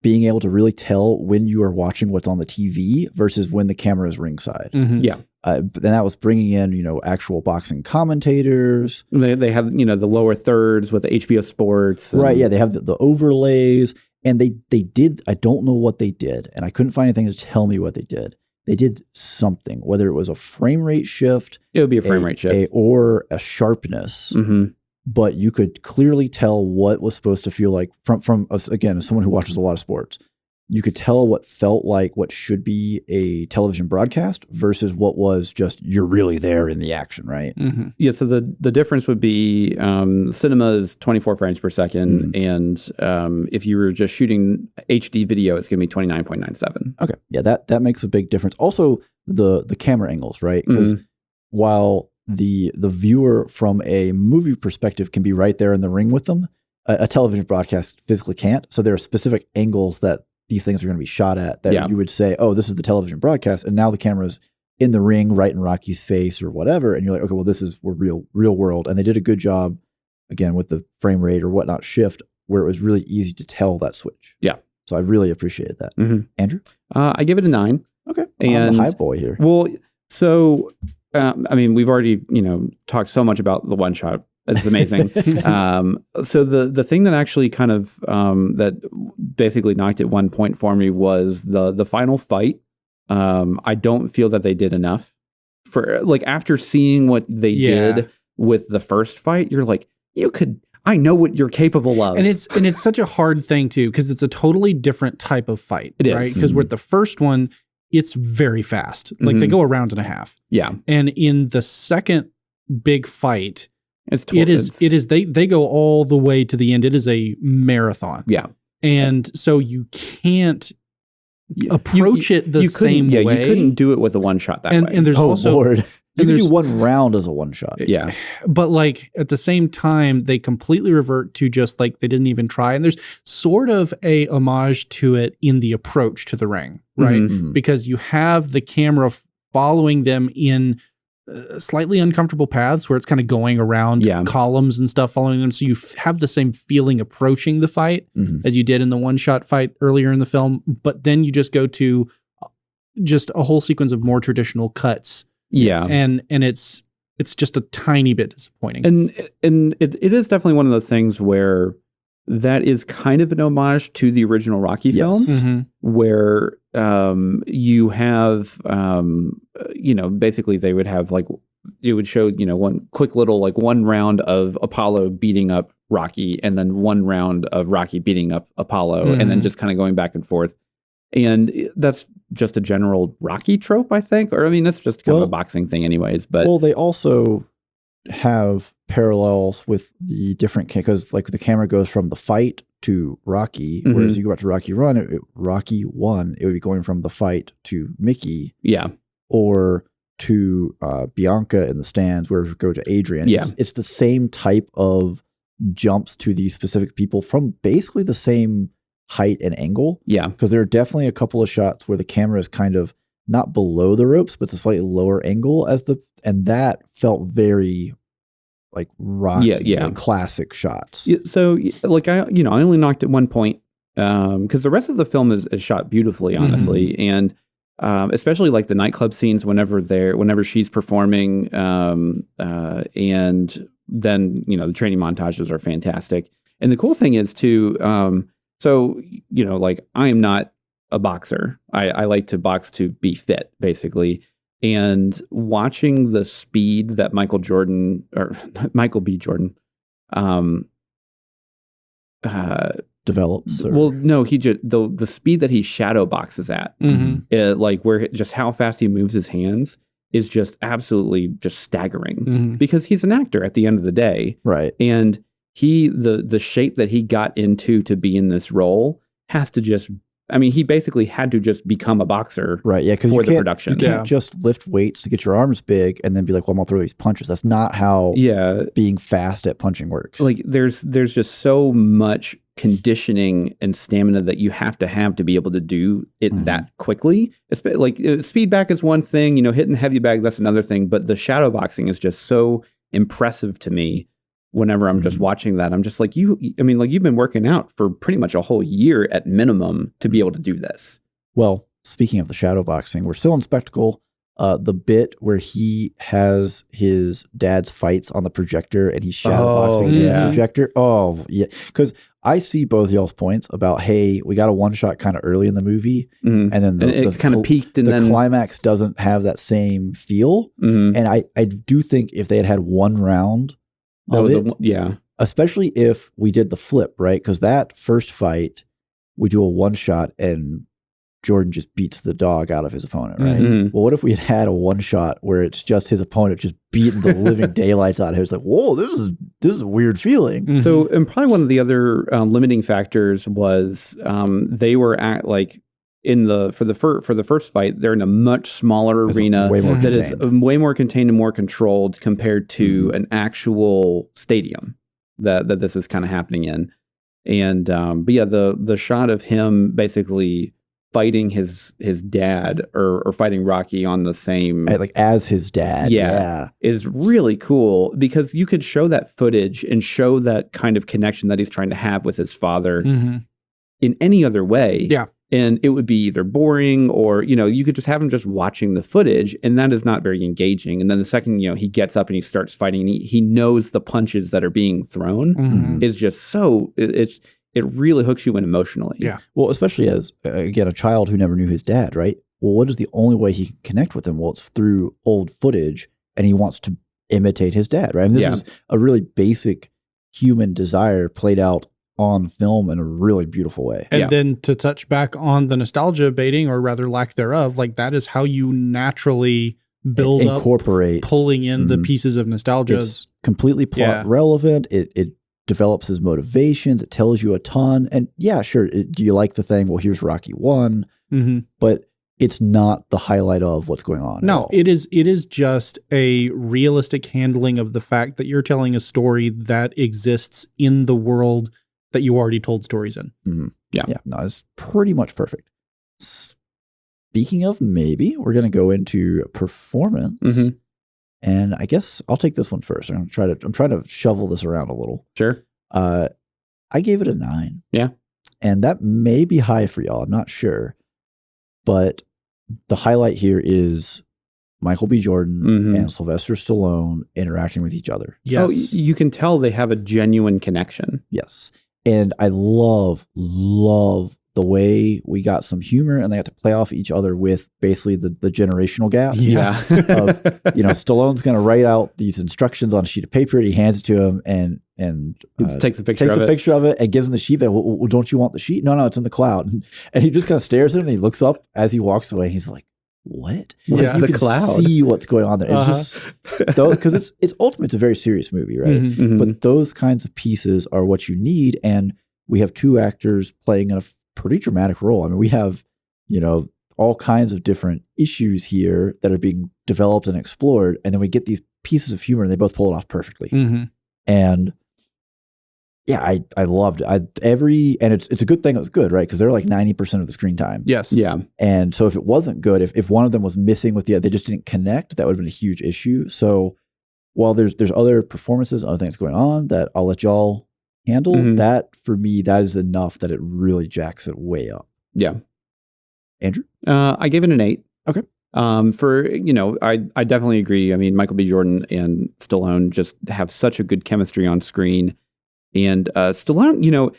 being able to really tell when you are watching what's on the TV versus when the camera is ringside. Yeah. But then that was bringing in, actual boxing commentators. They have, the lower thirds with the HBO Sports. Right. Yeah. They have the overlays, and they did. I don't know what they did, and I couldn't find anything to tell me what they did. They did something, whether it was a frame rate shift. It would be a frame rate shift. Or a sharpness. But you could clearly tell what was supposed to feel like from again, as someone who watches a lot of sports, you could tell what felt like what should be a television broadcast versus what was just you're really there in the action, right? Yeah, so the difference would be cinema is 24 frames per second, and if you were just shooting HD video, it's going to be 29.97. Okay, yeah, that makes a big difference. Also, the camera angles, right? Because while the viewer from a movie perspective can be right there in the ring with them, a television broadcast physically can't. So there are specific angles that these things are going to be shot at that you would say, oh, this is the television broadcast, and now the camera's in the ring right in Rocky's face or whatever, and you're like, okay, well, we're real world. And they did a good job, again, with the frame rate or whatnot shift, where it was really easy to tell that switch. Yeah. So I really appreciated that. Andrew? I give it a 9. Okay. And I'm the high boy here. Well, so, I mean, we've already, talked so much about the one shot. It's amazing. So the thing that actually kind of that basically knocked it 1 point for me was the final fight. I don't feel that they did enough for like after seeing what they did with the first fight. You're like, I know what you're capable of, and it's such a hard thing too because it's a totally different type of fight, right? Because with the first one, it's very fast. Like they go a round and a half. Yeah, and in the second big fight. It is they go all the way to the end. It is a marathon. Yeah. And so you can't approach it the same way. You couldn't do it with a one shot that way. And there's also Lord. You can do one round as a one shot. Yeah. But like at the same time, they completely revert to just like they didn't even try. And there's sort of a homage to it in the approach to the ring, right? Because you have the camera following them in slightly uncomfortable paths where it's kind of going around columns and stuff following them. So you have the same feeling approaching the fight as you did in the one-shot fight earlier in the film. But then you just go to just a whole sequence of more traditional cuts. Yeah. And it's just a tiny bit disappointing. And it is definitely one of those things where that is kind of an homage to the original Rocky films, where you have, basically they would have like, it would show, one quick little, like one round of Apollo beating up Rocky and then one round of Rocky beating up Apollo and then just kind of going back and forth. And that's just a general Rocky trope, I think. Or, I mean, that's just kind of a boxing thing anyways. But they also have parallels with the different, because like the camera goes from the fight to Rocky, whereas you go back to Rocky Rocky 1, it would be going from the fight to Mickey. Yeah. Or to Bianca in the stands, where we go to Adrian. Yeah. It's the same type of jumps to these specific people from basically the same height and angle. Yeah. Because there are definitely a couple of shots where the camera is kind of not below the ropes, but it's a slightly lower angle and that felt very like Rocky, like classic shots. Yeah, so like I only knocked at one point because the rest of the film is shot beautifully, honestly, and especially like the nightclub scenes whenever she's performing, and then the training montages are fantastic. And the cool thing is too, like I am not a boxer. I like to box to be fit, basically. And watching the speed that Michael B. Jordan develops. Well, no, he just the speed that he shadow boxes at, like just how fast he moves his hands is just absolutely just staggering because he's an actor at the end of the day, right? And the shape that he got into to be in this role has to just. I mean, he basically had to just become a boxer, right? Yeah, because for the production. You can't just lift weights to get your arms big and then be like, "Well, I'm gonna throw these punches." That's not how being fast at punching works. Like, there's just so much conditioning and stamina that you have to be able to do it that quickly. Like, speed back is one thing, hitting the heavy bag, that's another thing. But the shadow boxing is just so impressive to me. Whenever I'm just watching that, I'm just like, you've been working out for pretty much a whole year at minimum to be able to do this. Well, speaking of the shadow boxing, we're still in Spectacle. The bit where he has his dad's fights on the projector and he's shadow boxing in the projector. Oh, yeah. Because I see both y'all's points about, hey, we got a one shot kind of early in the movie. And then it kind of peaked. And the climax doesn't have that same feel. And I do think if they had one round, especially if we did the flip, right? Because that first fight, we do a one shot and Jordan just beats the dog out of his opponent, right? Well, what if we had a one shot where it's just his opponent just beating the living daylights out of him? It's like, whoa, this is a weird feeling. So, and probably one of the other limiting factors was they were at like for the first fight, they're in a much smaller arena that is way more contained and more controlled compared to an actual stadium that this is kind of happening in. And but yeah, the shot of him basically fighting his dad or fighting Rocky on the same like as his dad, is really cool because you could show that footage and show that kind of connection that he's trying to have with his father in any other way. Yeah. And it would be either boring or, you could just have him just watching the footage and that is not very engaging. And then the second, he gets up and he starts fighting and he knows the punches that are being thrown is just so, it really hooks you in emotionally. Yeah. Well, especially as, again, a child who never knew his dad, right? Well, what is the only way he can connect with him? Well, it's through old footage and he wants to imitate his dad, right? I mean, this is a really basic human desire played out on film in a really beautiful way. And then to touch back on the nostalgia baiting, or rather lack thereof, like that is how you naturally incorporate pulling in the pieces of nostalgia. It's completely plot relevant. It develops his motivations. It tells you a ton. And sure. Do you like the thing? Well, here's Rocky 1, but it's not the highlight of what's going on. No, it is just a realistic handling of the fact that you're telling a story that exists in the world that you already told stories in. Yeah, no, it's pretty much perfect. Speaking of maybe, we're going to go into performance. And I guess I'll take this one first. I'm trying to shovel this around a little. Sure. I gave it a 9. Yeah. And that may be high for y'all. I'm not sure. But the highlight here is Michael B. Jordan and Sylvester Stallone interacting with each other. Yes. Oh, you can tell they have a genuine connection. Yes. And I love the way we got some humor and they got to play off each other with basically the generational gap. Yeah. Of, Stallone's going to write out these instructions on a sheet of paper. He hands it to him and he takes a picture of it and gives him the sheet. Well, don't you want the sheet? No, it's in the cloud. And he just kind of stares at him and he looks up as he walks away. He's like, what? Yeah, you the can cloud. See what's going on there. It's just because it's ultimately it's a very serious movie, right? But those kinds of pieces are what you need, and we have 2 actors playing in a pretty dramatic role. I mean, we have all kinds of different issues here that are being developed and explored, and then we get these pieces of humor, and they both pull it off perfectly. And yeah, I loved it. And it's a good thing it was good, right? Because they're like 90% of the screen time. Yes. Yeah. And so if it wasn't good, if one of them was missing with the other, they just didn't connect, that would have been a huge issue. So while there's other performances, other things going on that I'll let y'all handle, that for me, that is enough that it really jacks it way up. Yeah. Andrew? I gave it an 8. Okay. I definitely agree. I mean, Michael B. Jordan and Stallone just have such a good chemistry on screen. And Stallone,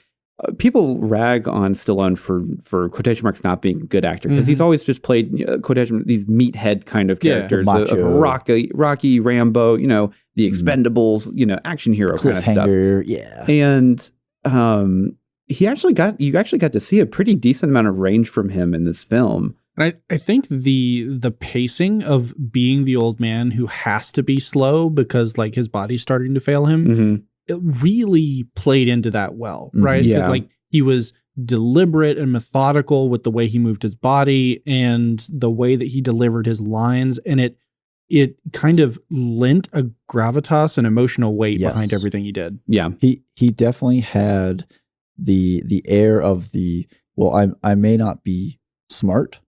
people rag on Stallone for quotation marks not being a good actor because he's always just played these meathead kind of characters, of Rocky, Rambo, the Expendables, action hero kind of stuff. Yeah, and you actually got to see a pretty decent amount of range from him in this film. I think the pacing of being the old man who has to be slow because like his body's starting to fail him. It really played into that well, right? Because like he was deliberate and methodical with the way he moved his body and the way that he delivered his lines, and it kind of lent a gravitas and emotional weight behind everything he did. Yeah, he definitely had the air of I may not be smart,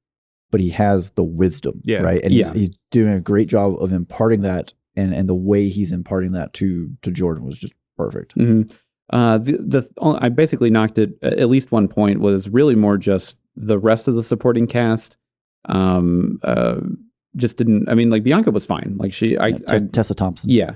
but he has the wisdom, right? And he's doing a great job of imparting that, and the way he's imparting that to Jordan was just perfect. I basically knocked it at least one point was really more just the rest of the supporting cast. Just didn't. I mean, like Bianca was fine. Like Tessa Thompson. Yeah,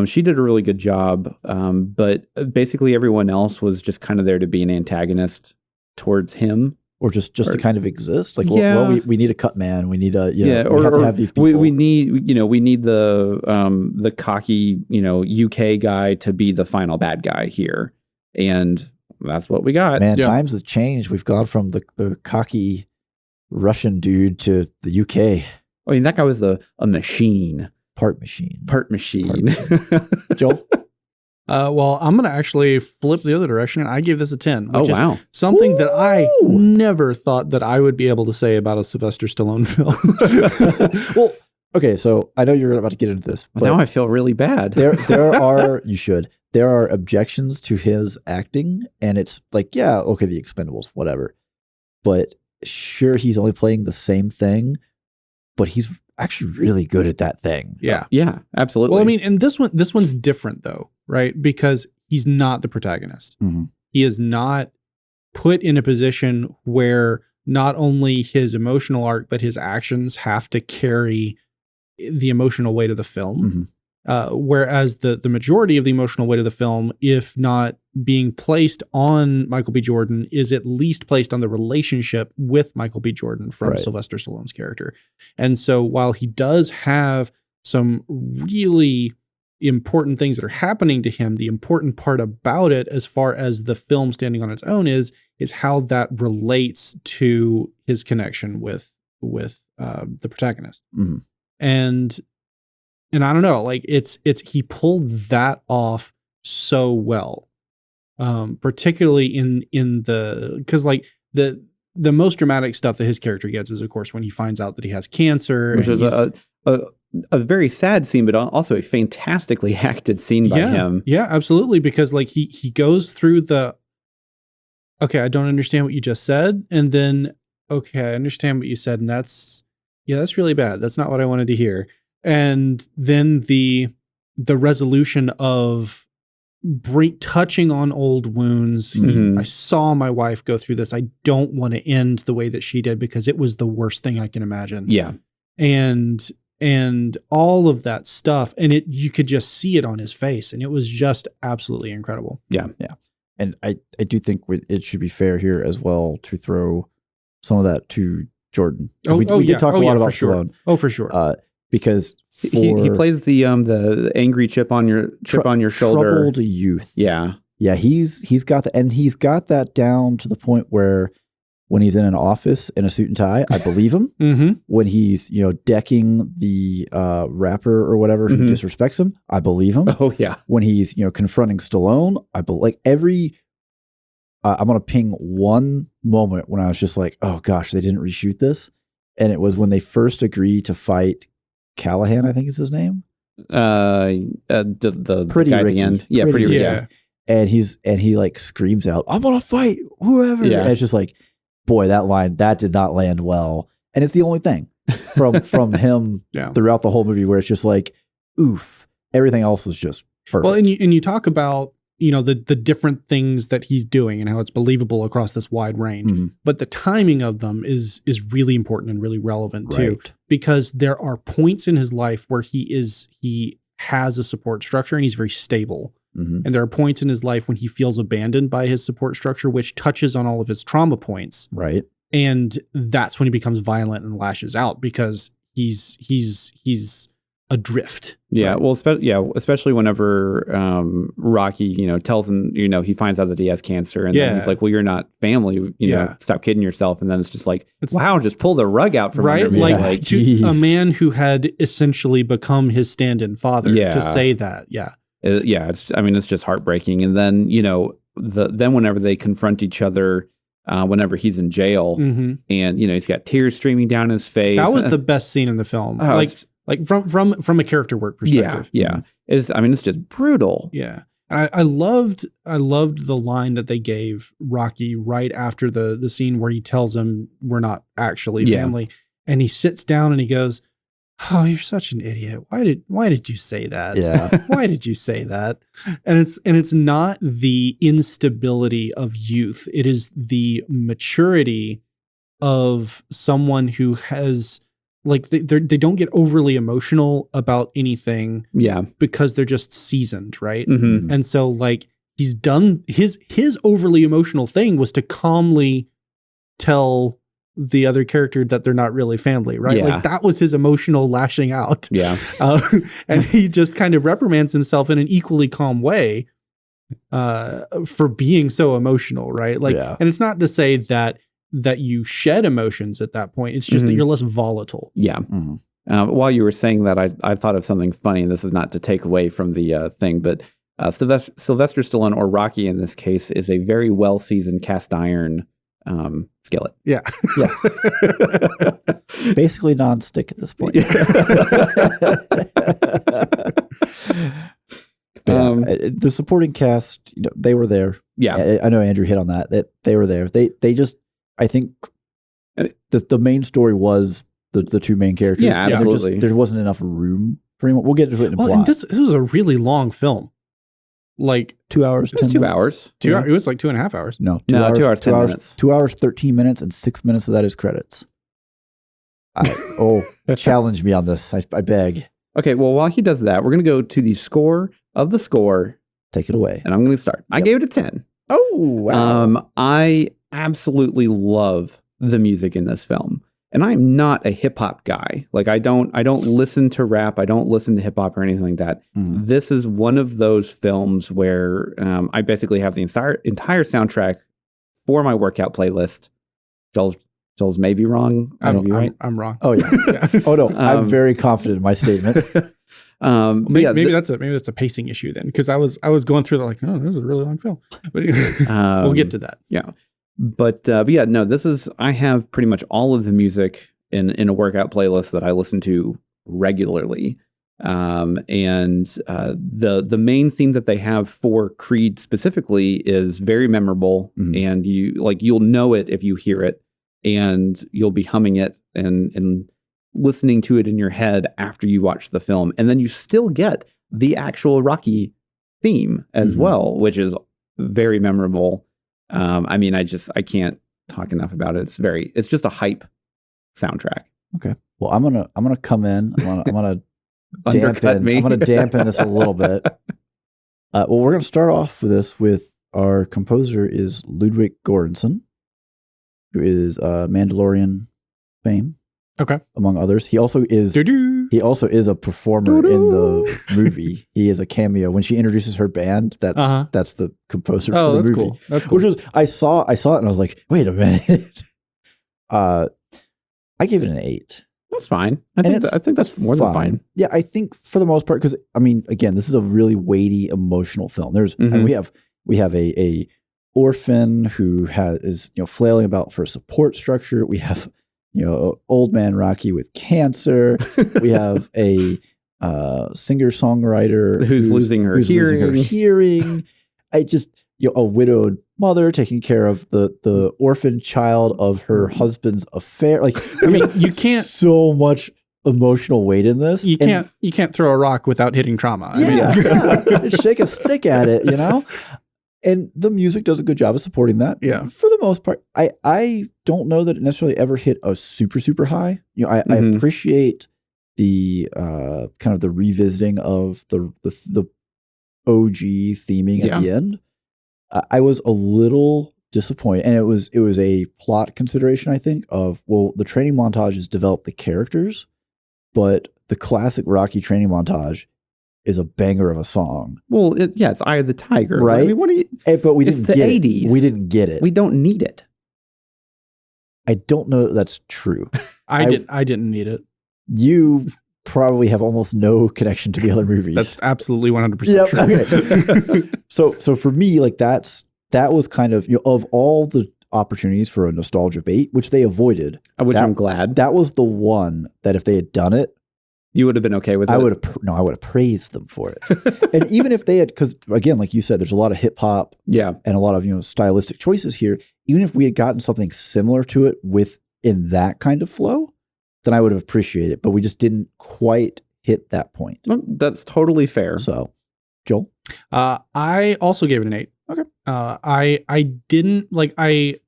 she did a really good job. But basically everyone else was just kind of there to be an antagonist towards him. Or just to kind of exist, like we need a cut man, we need a we have to have these people. We need the cocky UK guy to be the final bad guy here, and that's what we got. Man, times have changed. We've gone from the cocky Russian dude to the UK. I mean, that guy was a machine, part machine. Joel. Well, I'm going to actually flip the other direction, and I gave this a 10, which is something that I never thought that I would be able to say about a Sylvester Stallone film. Well, okay, so I know you're about to get into this, but now I feel really bad. There are objections to his acting, and it's like, the Expendables, whatever. But sure, he's only playing the same thing, but he's actually really good at that thing. Yeah, absolutely. Well, I mean, and this one's different though, right? Because he's not the protagonist. He is not put in a position where not only his emotional arc, but his actions have to carry the emotional weight of the film. Whereas the majority of the emotional weight of the film, if not being placed on Michael B. Jordan, is at least placed on the relationship with Michael B. Jordan from Sylvester Stallone's character. And so while he does have some really important things that are happening to him, the important part about it, as far as the film standing on its own, is how that relates to his connection with the protagonist. And I don't know, like it's he pulled that off so well, particularly in because like the most dramatic stuff that his character gets is, of course, when he finds out that he has cancer, which is a very sad scene, but also a fantastically acted scene by him. Yeah, absolutely, because like he goes through the, okay, I don't understand what you just said, and then okay, I understand what you said, and that's really bad. That's not what I wanted to hear. And then the resolution of touching on old wounds. I saw my wife go through this. I don't want to end the way that she did because it was the worst thing I can imagine. Yeah. And all of that stuff. And you could just see it on his face. And it was just absolutely incredible. Yeah. Yeah. And I do think it should be fair here as well to throw some of that to Jordan. We did talk a lot about Stallone. Oh, for sure. Because he plays the angry chip on your shoulder. Troubled youth. Yeah. Yeah, he's got that down to the point where when he's in an office in a suit and tie, I believe him. Mm-hmm. When he's, decking the rapper or whatever who disrespects him, I believe him. Oh yeah. When he's, confronting Stallone, I believe I'm going to ping one moment when I was just like, oh gosh, they didn't reshoot this. And it was when they first agreed to fight Callahan, I think is his name. The Pretty guy Ricky. at the end. Yeah, Pretty Ricky. Yeah. And he like screams out, I'm going to fight whoever. Yeah. And it's just like, boy, that line, that did not land well. And it's the only thing from him throughout the whole movie where it's just like, oof. Everything else was just perfect. Well, and you talk about, the different things that he's doing and how it's believable across this wide range. Mm-hmm. But the timing of them is really important and really relevant too, because there are points in his life where he has a support structure and he's very stable. Mm-hmm. And there are points in his life when he feels abandoned by his support structure, which touches on all of his trauma points. Right. And that's when he becomes violent and lashes out because he's adrift. Yeah. Right? Well, especially whenever Rocky, tells him, he finds out that he has cancer, and then he's like, "Well, you're not family. Stop kidding yourself." And then it's just like, wow, just pull the rug out from under me. Like a man who had essentially become his stand-in father to say that. Yeah. It's just heartbreaking. And then then whenever they confront each other, whenever he's in jail, and he's got tears streaming down his face. That was the best scene in the film. Like from a character work perspective. Yeah. It's just brutal. Yeah. And I loved the line that they gave Rocky right after the scene where he tells him we're not actually family. And he sits down and he goes, "Oh, you're such an idiot. Why did you say that? Yeah. Why did you say that?" And it's not the instability of youth. It is the maturity of someone who has they don't get overly emotional about anything. Yeah. Because they're just seasoned, right? Mm-hmm. And so he's done his overly emotional thing was to calmly tell the other character that they're not really family, right? Yeah. That was his emotional lashing out. Yeah. And he just kind of reprimands himself in an equally calm way for being so emotional, right? And it's not to say that you shed emotions at that point. It's just that you're less volatile. Yeah. Mm-hmm. While you were saying that, I thought of something funny, and this is not to take away from the thing, but Sylvester Stallone, or Rocky in this case, is a very well-seasoned cast iron skillet. Yeah. Yes. Basically non-stick at this point. The supporting cast, they were there. Yeah. I know Andrew hit on that they were there. They just, I think the main story was the two main characters. Yeah, absolutely. There wasn't enough room for anyone. We'll get into it in a plot. And this was a really long film. 2 hours, 10 minutes. 2 hours. It was 2.5 hours. No, 2 hours, 10 minutes. 2 hours, 13 minutes, and 6 minutes of that is credits. Challenge me on this. I beg. Okay, well, while he does that, we're going to go to the score of the score. Take it away. And I'm going to start. I gave it a 10. Oh, wow. I absolutely love the music in this film. And I'm not a hip hop guy. I don't listen to rap. I don't listen to hip hop or anything like that. Mm-hmm. This is one of those films where I basically have the entire soundtrack for my workout playlist. Joel's maybe wrong. I'm wrong. Oh yeah. Oh no, I'm very confident in my statement. Maybe that's a pacing issue then, because I was going through this is a really long film. But we'll get to that. Yeah. But yeah, no, I have pretty much all of the music in a workout playlist that I listen to regularly. And the main theme that they have for Creed specifically is very memorable, and you'll know it if you hear it, and you'll be humming it, and listening to it in your head after you watch the film. And then you still get the actual Rocky theme as well, which is very memorable. I mean, I can't talk enough about it. It's just a hype soundtrack. Okay. Well, I'm gonna come in. I'm gonna Undercut me. I'm gonna dampen this a little bit. Well, we're gonna start off with this with our composer is Ludwig Göransson, who is Mandalorian fame. Okay. Among others. He also is a performer in the movie. He is a cameo. When she introduces her band, that's the composer for the movie. Cool. That's cool. Which was I saw it and I was like, wait a minute. I gave it an 8. That's fine. I think that's more than fine. Yeah, I think for the most part, because I mean, again, this is a really weighty, emotional film. There's and we have a orphan who is flailing about for a support structure. We have old man Rocky with cancer. We have a singer-songwriter who's losing her hearing. A widowed mother taking care of the orphan child of her husband's affair. Like, I mean, you can't so much emotional weight in this. You can't throw a rock without hitting trauma. Shake a stick at it, And the music does a good job of supporting that. Yeah. For the most part, I don't know that it necessarily ever hit a super, super high. I appreciate the kind of the revisiting of the OG theming at the end. I was a little disappointed, and it was a plot consideration, I think, of, well, the training montages develop the characters, but the classic Rocky training montage is a banger of a song. Well, it's Eye of the Tiger, right? I mean, what do you? But we didn't get it. 80s. We didn't get it. We don't need it. I don't know that that's true. I didn't need it. You probably have almost no connection to the other movies. That's absolutely 100% true. Okay. So for me, like that was kind of, of all the opportunities for a nostalgia bait, which they avoided. Which I'm glad. That was the one that if they had done it, you would have been okay with it. I would have praised them for it. And even if they had, because again, like you said, there's a lot of hip hop, and a lot of stylistic choices here. Even if we had gotten something similar to it in that kind of flow, then I would have appreciated it. But we just didn't quite hit that point. Well, that's totally fair. So, Joel, I also gave it an 8. Okay. I didn't like. I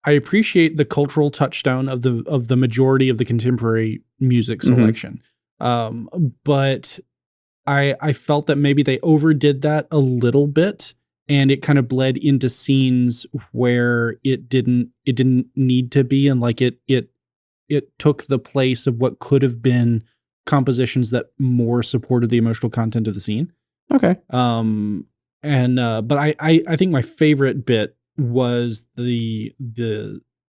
appreciate the cultural touchstone of the majority of the contemporary music selection. But I felt that maybe they overdid that a little bit, and it kind of bled into scenes where it didn't need to be, and like it took the place of what could have been compositions that more supported the emotional content of the scene. Okay. But I think my favorite bit was the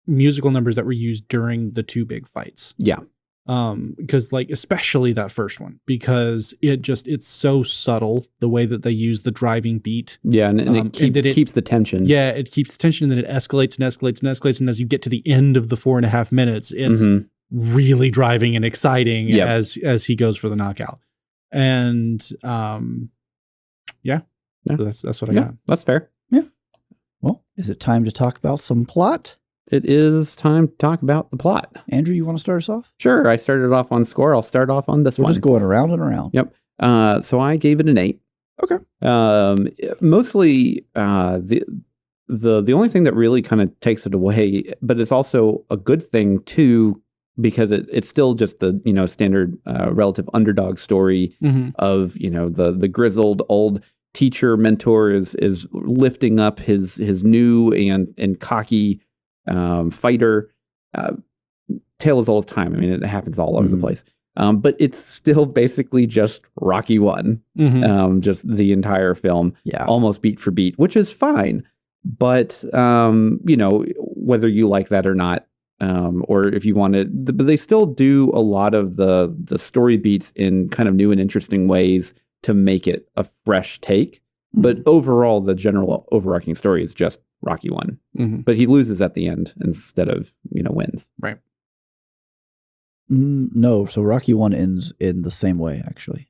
musical numbers that were used during the two big fights. Yeah. Because like, especially that first one, because it's so subtle, the way that they use the driving beat. Yeah. And it keeps the tension. Yeah. It keeps the tension, and then it escalates and escalates and escalates. And as you get to the end of the 4.5 minutes, it's really driving and exciting as he goes for the knockout. And, so that's what I got. That's fair. Yeah. Well, is it time to talk about some plot? It is time to talk about the plot. Andrew, you want to start us off? Sure. I started off on score. I'll start off on this one. We're just going around and around. Yep. So I gave it an 8. Okay. Mostly the only thing that really kind of takes it away, but it's also a good thing too, because it's still just the standard relative underdog story of the grizzled old teacher mentor is lifting up his new and cocky fighter. Tale as old as time. I mean, it happens all over the place. But it's still basically just Rocky 1, just the entire film, almost beat for beat, which is fine. But whether you like that or not, or if you want to, but they still do a lot of the story beats in kind of new and interesting ways to make it a fresh take. But overall, the general overarching story is just Rocky 1. But he loses at the end instead of, wins. Right. No. So Rocky 1 ends in the same way, actually.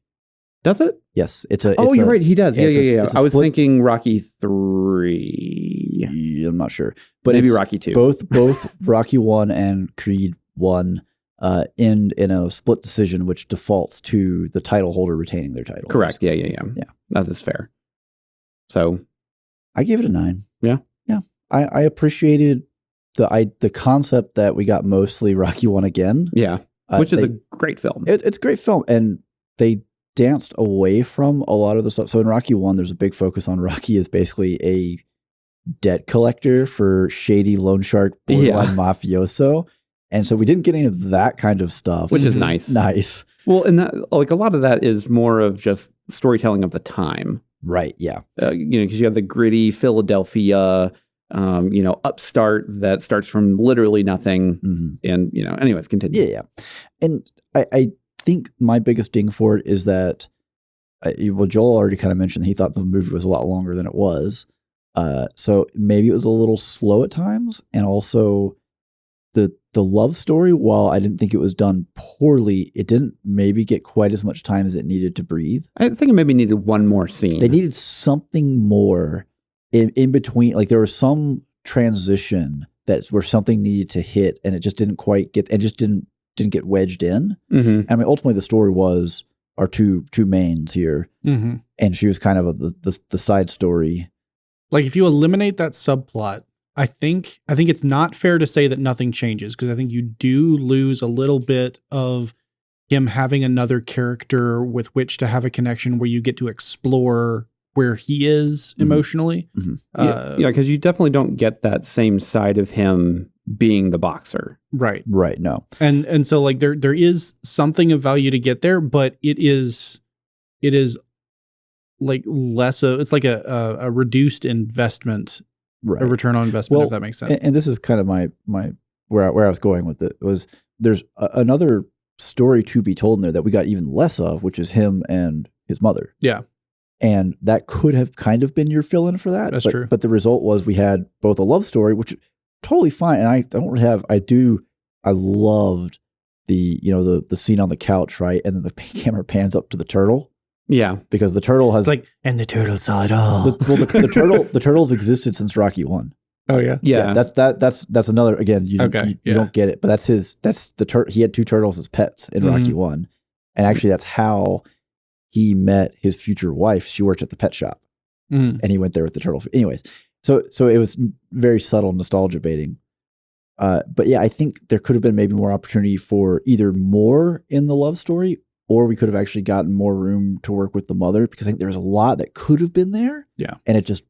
Does it? Yes. You're right. He does. Yeah. I was thinking Rocky 3. I'm not sure. But maybe Rocky 2. Both Rocky 1 and Creed 1 end in a split decision, which defaults to the title holder retaining their title. Correct. Yeah. That is fair. So I gave it a 9. Yeah. I appreciated the concept that we got mostly Rocky 1 again. Yeah. Which is a great film. It's a great film, and they danced away from a lot of the stuff. So in Rocky 1, there's a big focus on Rocky as basically a debt collector for shady loan shark borderline mafioso. And so we didn't get any of that kind of stuff. Which is nice. Nice. Well, and that, like, a lot of that is more of just storytelling of the time. Right, yeah. Because you have the gritty Philadelphia, upstart that starts from literally nothing. Mm-hmm. And, anyways, continue. Yeah. And I think my biggest ding for it is that, Joel already kind of mentioned he thought the movie was a lot longer than it was. So maybe it was a little slow at times. And also the love story, while I didn't think it was done poorly, it didn't maybe get quite as much time as it needed to breathe. I think it maybe needed one more scene. They needed something more in between. Like there was some transition where something needed to hit, and it just didn't quite get, and just didn't get wedged in. Mm-hmm. I mean, ultimately the story was our two mains here, mm-hmm. and she was kind of the side story. Like if you eliminate that subplot, I think it's not fair to say that nothing changes, because I think you do lose a little bit of him having another character with which to have a connection where you get to explore where he is mm-hmm. emotionally. Mm-hmm. Because you definitely don't get that same side of him being the boxer. Right. No. And so like there is something of value to get there, but it is like it's like a reduced investment. Right. A return on investment, if that makes sense. And this is kind of my where I was going with it was there's another story to be told in there that we got even less of, which is him and his mother. Yeah. And that could have kind of been your fill-in for that. That's true. But the result was we had both a love story, which is totally fine. And I loved the scene on the couch, right? And then the camera pans up to the turtle. Yeah, because the turtle has and the turtle saw it all. The turtle's existed since Rocky 1. Oh yeah. That's another, again, you don't get it, but he had two turtles as pets in mm-hmm. Rocky 1, and actually that's how he met his future wife. She worked at the pet shop, and he went there with the turtle. Anyways, so it was very subtle nostalgia baiting. But yeah, I think there could have been maybe more opportunity for either more in the love story, or we could have actually gotten more room to work with the mother, because I think there's a lot that could have been there. Yeah. And it just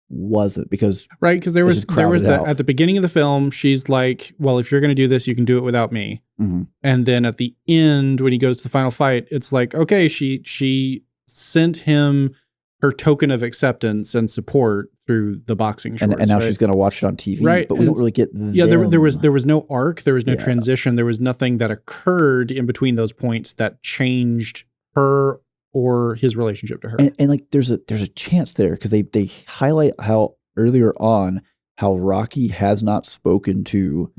wasn't, because there was that at the beginning of the film, she's like, well, if you're going to do this, you can do it without me. Mm-hmm. And then at the end, when he goes to the final fight, it's like, okay, she sent him her token of acceptance and support through the boxing shorts. And now she's going to watch it on TV, right? But we don't really get them. Yeah, there was no arc, there was no transition, there was nothing that occurred in between those points that changed her or his relationship to her. And like there's a chance there, because they highlight how earlier on how Rocky has not spoken to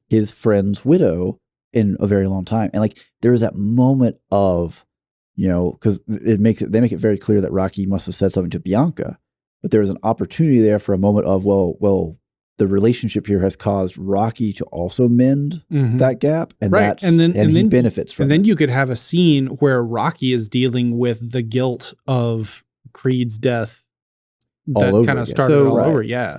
his friend's widow in a very long time, and like there's that moment of, because they make it very clear that Rocky must have said something to Bianca, but there was an opportunity there for a moment of, well, the relationship here has caused Rocky to also mend mm-hmm. that gap, and he benefits from it. And then you could have a scene where Rocky is dealing with the guilt of Creed's death that kind of started all over. Yeah.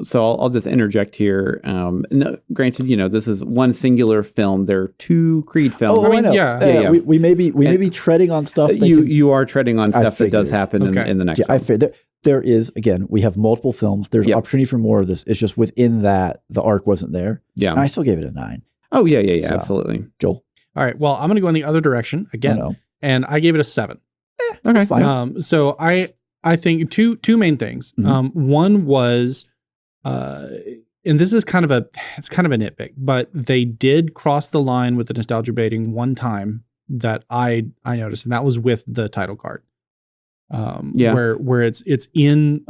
So I'll just interject here. No, granted, this is one singular film. There are two Creed films. Oh, I know. Yeah. We may be treading on stuff. You are treading on stuff that does happen in the next film. I figured there is, again, we have multiple films. There's opportunity for more of this. It's just within that, the arc wasn't there. Yeah. And I still gave it a 9. Oh, yeah, so, absolutely. Joel? All right. Well, I'm going to go in the other direction again. And I gave it a 7. Okay. Fine. So I think two main things. Mm-hmm. One was, and this is kind of a nitpick, but they did cross the line with the nostalgia baiting one time that I noticed, and that was with the title card. Where it's in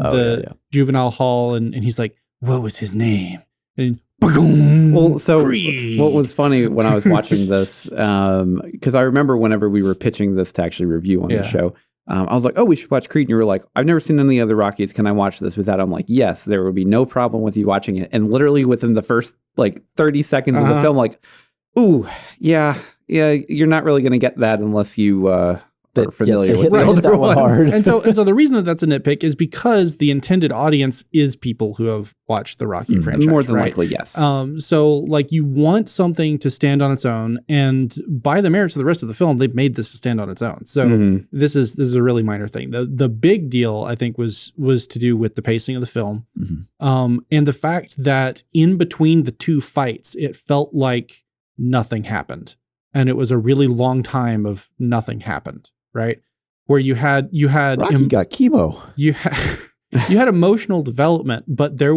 juvenile hall, and he's like, what was his name? And well, so what was funny when I was watching this, because I remember whenever we were pitching this to actually review on the show, I was like, oh, we should watch Creed. And you were like, I've never seen any other Rockies. Can I watch this with that? I'm like, yes, there would be no problem with you watching it. And literally within the first 30 seconds of the film, like, Ooh, yeah. You're not really going to get that unless you are familiar with the older one hard. And so the reason that that's a nitpick is because the intended audience is people who have watched the Rocky franchise. More than likely, yes. So like you want something to stand on its own, and by the merits of the rest of the film, they've made this to stand on its own. So this is a really minor thing. The big deal, I think, was to do with the pacing of the film, and the fact that in between the two fights, it felt like nothing happened, and it was a really long time of nothing happened. Right, where you had Rocky got chemo. You had emotional development, but there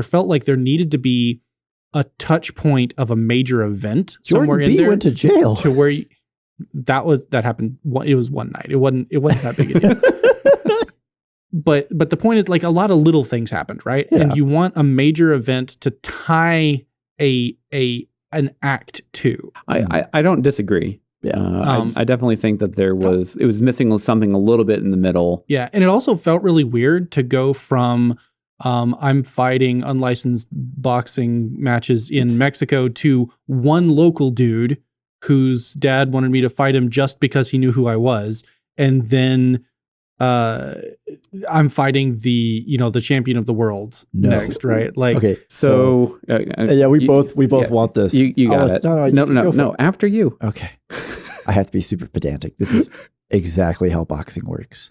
felt like there needed to be a touch point of a major event somewhere in there. Went to jail to where that happened. It was one night. It wasn't that big a deal. But the point is, like, a lot of little things happened, right? Yeah. And you want a major event to tie an act to. I don't disagree. Yeah. I definitely think that it was missing something a little bit in the middle. Yeah. And it also felt really weird to go from I'm fighting unlicensed boxing matches in Mexico to one local dude whose dad wanted me to fight him just because he knew who I was. And then I'm fighting the champion of the world next, right? Like, okay. So we both want this. You got it. No. After you. Okay. I have to be super pedantic. This is exactly how boxing works.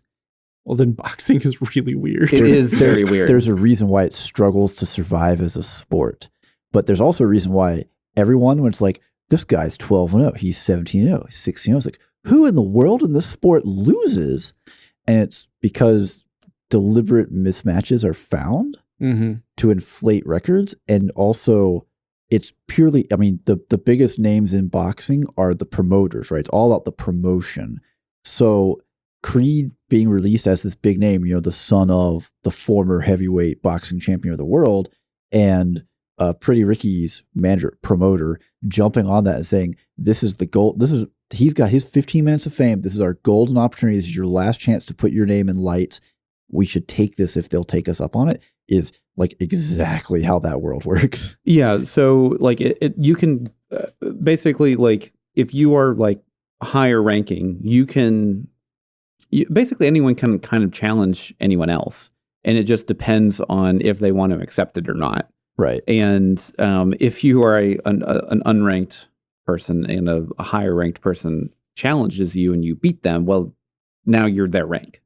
Well, then boxing is really weird. It is very weird. There's a reason why it struggles to survive as a sport. But there's also a reason why everyone, when it's like, this guy's 12-0, he's 17-0, he's 16-0, it's like, who in the world in this sport loses? And it's because deliberate mismatches are found to inflate records. And also, it's purely, I mean, the biggest names in boxing are the promoters, right? It's all about the promotion. So Creed being released as this big name, the son of the former heavyweight boxing champion of the world, and Pretty Ricky's promoter, jumping on that and saying, this is the goal. He's got his 15 minutes of fame. This is our golden opportunity. This is your last chance to put your name in lights. We should take this if they'll take us up on it, is like exactly how that world works. Yeah. So like you can basically, like, if you are like higher ranking, basically anyone can kind of challenge anyone else. And it just depends on if they want to accept it or not. Right. And if you are an unranked person and a higher ranked person challenges you and you beat them, well, now you're their rank.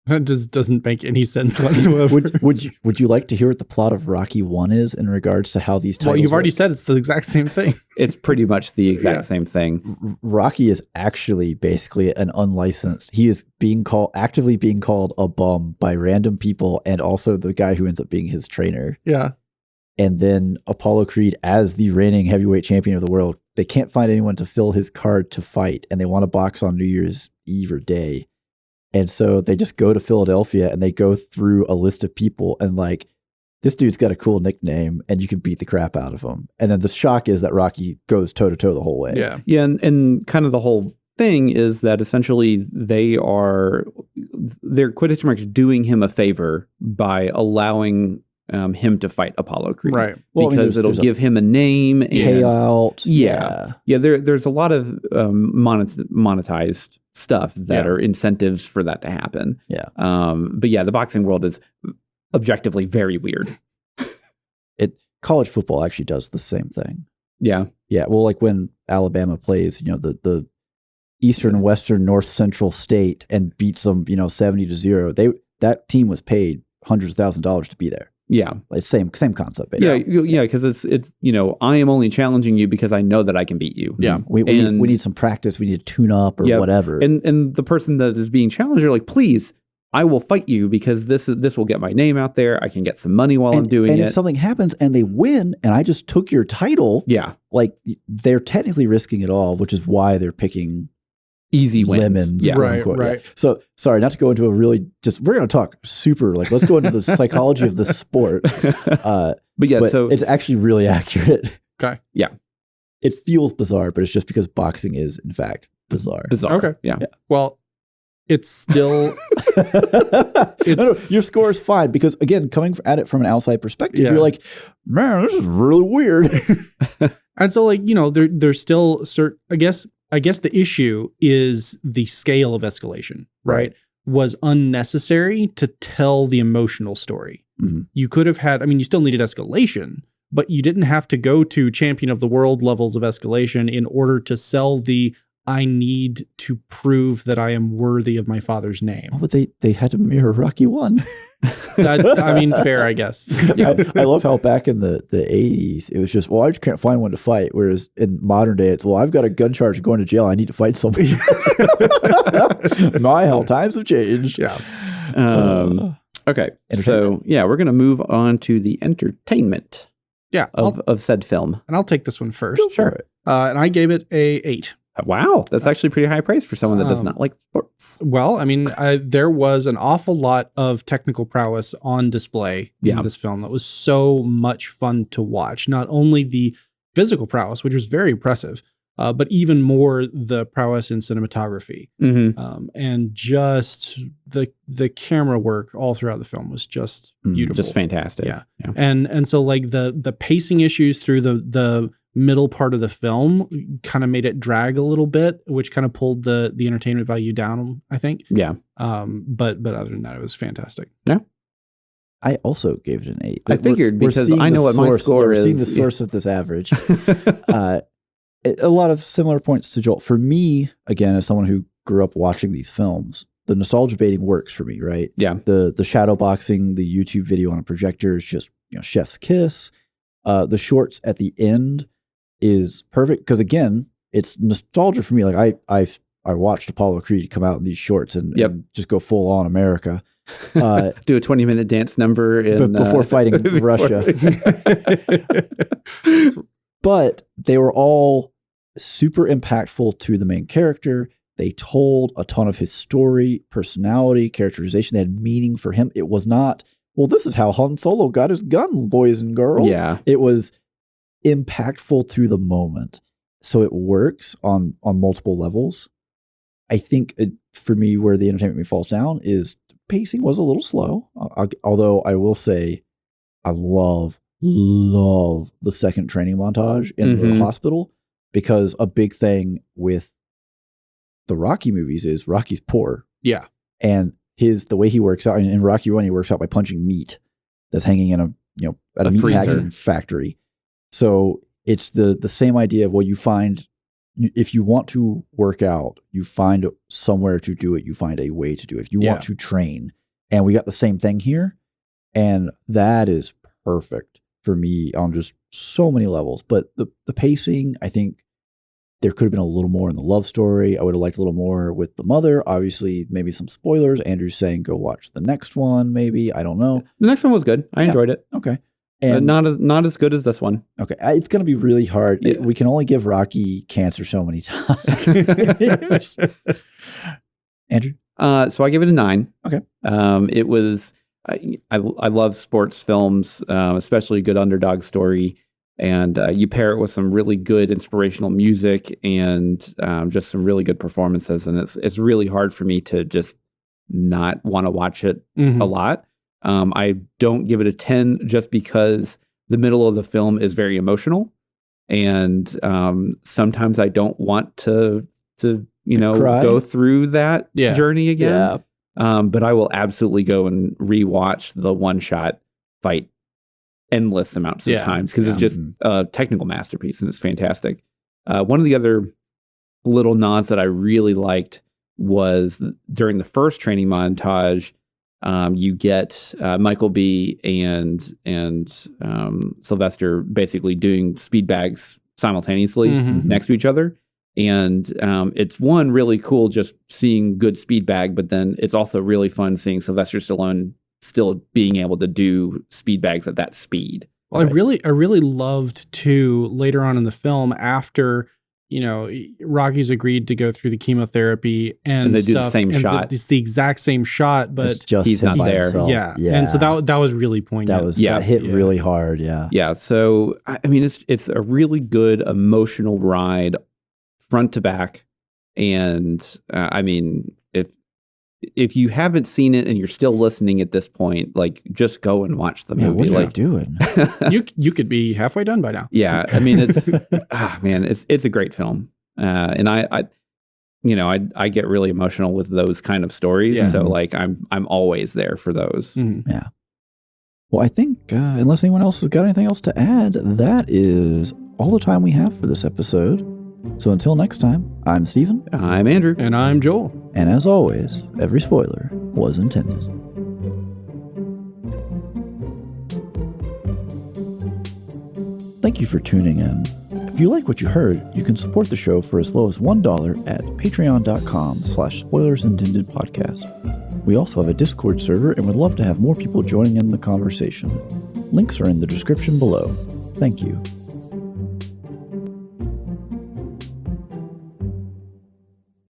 That just doesn't make any sense whatsoever. Would you like to hear what the plot of Rocky 1 is in regards to how these titles Well, you've already work? said it's the exact same thing. It's pretty much the exact same thing. Rocky is actually basically an unlicensed. He is actively being called a bum by random people, and also the guy who ends up being his trainer. Yeah. And then Apollo Creed, as the reigning heavyweight champion of the world, they can't find anyone to fill his card to fight, and they want to box on New Year's Eve or day. And so they just go to Philadelphia and they go through a list of people and like, this dude's got a cool nickname and you can beat the crap out of him. And then the shock is that Rocky goes toe to toe the whole way. Yeah. Yeah. And kind of the whole thing is that essentially they're quotation marks doing him a favor by allowing him to fight Apollo Creed. Right. Well, because it'll give him a name. And, payout. Yeah. There's a lot of monetized stuff that are incentives for that to happen. Yeah. But yeah, the boxing world is objectively very weird. College football actually does the same thing. Yeah. Yeah. Well, like when Alabama plays, the Eastern and Western North Central State and beats them, 70-0. That team was paid hundreds of thousands of dollars to be there. Yeah. Like same concept. Basically. Yeah. Because it's I am only challenging you because I know that I can beat you. Yeah. We need some practice. We need to tune up or whatever. And the person that is being challenged are like, please, I will fight you because this will get my name out there. I can get some money while I'm doing it. And if something happens and they win and I just took your title, like they're technically risking it all, which is why they're picking easy wins. Lemons. Yeah. Right. Yeah. So sorry, not to go into a really we're going to talk super, like, let's go into the psychology of the sport. But so it's actually really accurate. Okay. Yeah. It feels bizarre, but it's just because boxing is in fact bizarre. Okay. Yeah. Well, it's still No, your score is fine because again, coming at it from an outside perspective, Yeah. you're like, man, this is really weird. and so like, there's still I guess the issue is the scale of escalation, right? Was unnecessary to tell the emotional story. Mhm. You could have had, you still needed escalation, but you didn't have to go to champion of the world levels of escalation in order to sell I need to prove that I am worthy of my father's name. Oh, but they had to mirror Rocky 1. Fair, I guess. I love how back in the 80s, it was just, well, I just can't find one to fight. Whereas in modern day, it's, well, I've got a gun charge going to jail. I need to fight somebody. My hell, times have changed. Yeah. Okay. So, we're going to move on to the entertainment of said film. And I'll take this one first. Sure. And I gave it a 8. Wow. That's actually pretty high praise for someone that does not like sports. Well, there was an awful lot of technical prowess on display in this film that was so much fun to watch. Not only the physical prowess, which was very impressive, but even more the prowess in cinematography. And just the camera work all throughout the film was just beautiful. Just fantastic. Yeah. And so like the pacing issues through the middle part of the film kind of made it drag a little bit, which kind of pulled the entertainment value down, I think. Yeah. But other than that, it was fantastic. Yeah. I also gave it an 8. I figured because I know what my score is. We're seeing the source of this average. A lot of similar points to Joel. For me, again, as someone who grew up watching these films, the nostalgia baiting works for me, right? Yeah. The shadow boxing, the YouTube video on a projector is just chef's kiss. The shorts at the end is perfect because again, it's nostalgia for me. Like I watched Apollo Creed come out in these shorts and just go full on America. Do a 20-minute dance number before fighting Russia. But they were all super impactful to the main character. They told a ton of his story, personality, characterization. They had meaning for him. It was not, well, this is how Han Solo got his gun, boys and girls. Yeah. It was impactful to the moment. So it works on multiple levels. I think for me, where the entertainment falls down is pacing was a little slow. Although I will say I love the second training montage in the hospital, because a big thing with the Rocky movies is Rocky's poor. Yeah. And the way he works out in Rocky 1, he works out by punching meat that's hanging in at a meat packing factory. So it's the same idea of, well, you find, if you want to work out, you find somewhere to do it. You find a way to do it. If you want to train, and we got the same thing here, and that is perfect for me on just so many levels. But the pacing, I think there could have been a little more in the love story. I would have liked a little more with the mother. Obviously, maybe some spoilers. Andrew's saying go watch the next one. Maybe, I don't know. The next one was good. I enjoyed it. Okay. And not as good as this one. Okay, it's going to be really hard. Yeah. We can only give Rocky cancer so many times. Andrew? So I give it a 9. Okay. It was, I love sports films, especially a good underdog story. And you pair it with some really good inspirational music and just some really good performances. And it's really hard for me to just not want to watch it a lot. I don't give it a 10 just because the middle of the film is very emotional, and sometimes I don't want to go through that journey again. Yeah. But I will absolutely go and rewatch the one-shot fight endless amounts of times because it's just a technical masterpiece and it's fantastic. One of the other little nods that I really liked was during the first training montage. You get Michael B. and Sylvester basically doing speed bags simultaneously next to each other. And it's one really cool just seeing good speed bag, but then it's also really fun seeing Sylvester Stallone still being able to do speed bags at that speed. Well, right? I really loved too later on in the film after Rocky's agreed to go through the chemotherapy and they do the same shot. It's the exact same shot, but he's not there. Yeah. And so that was really poignant. That hit really hard. Yeah. Yeah. So, I mean, it's a really good emotional ride front to back. And I mean, if you haven't seen it and you're still listening at this point, like just go and watch the movie. What are like you doing? You could be halfway done by now. Yeah, I mean it's it's a great film, and I get really emotional with those kind of stories. Yeah. So like I'm always there for those. Mm-hmm. Yeah. Well, I think unless anyone else has got anything else to add, that is all the time we have for this episode. So until next time, I'm Steven. I'm Andrew. And I'm Joel. And as always, every spoiler was intended. Thank you for tuning in. If you like what you heard, you can support the show for as low as $1 at patreon.com/spoilersintendedpodcast. We also have a Discord server and would love to have more people joining in the conversation. Links are in the description below. Thank you.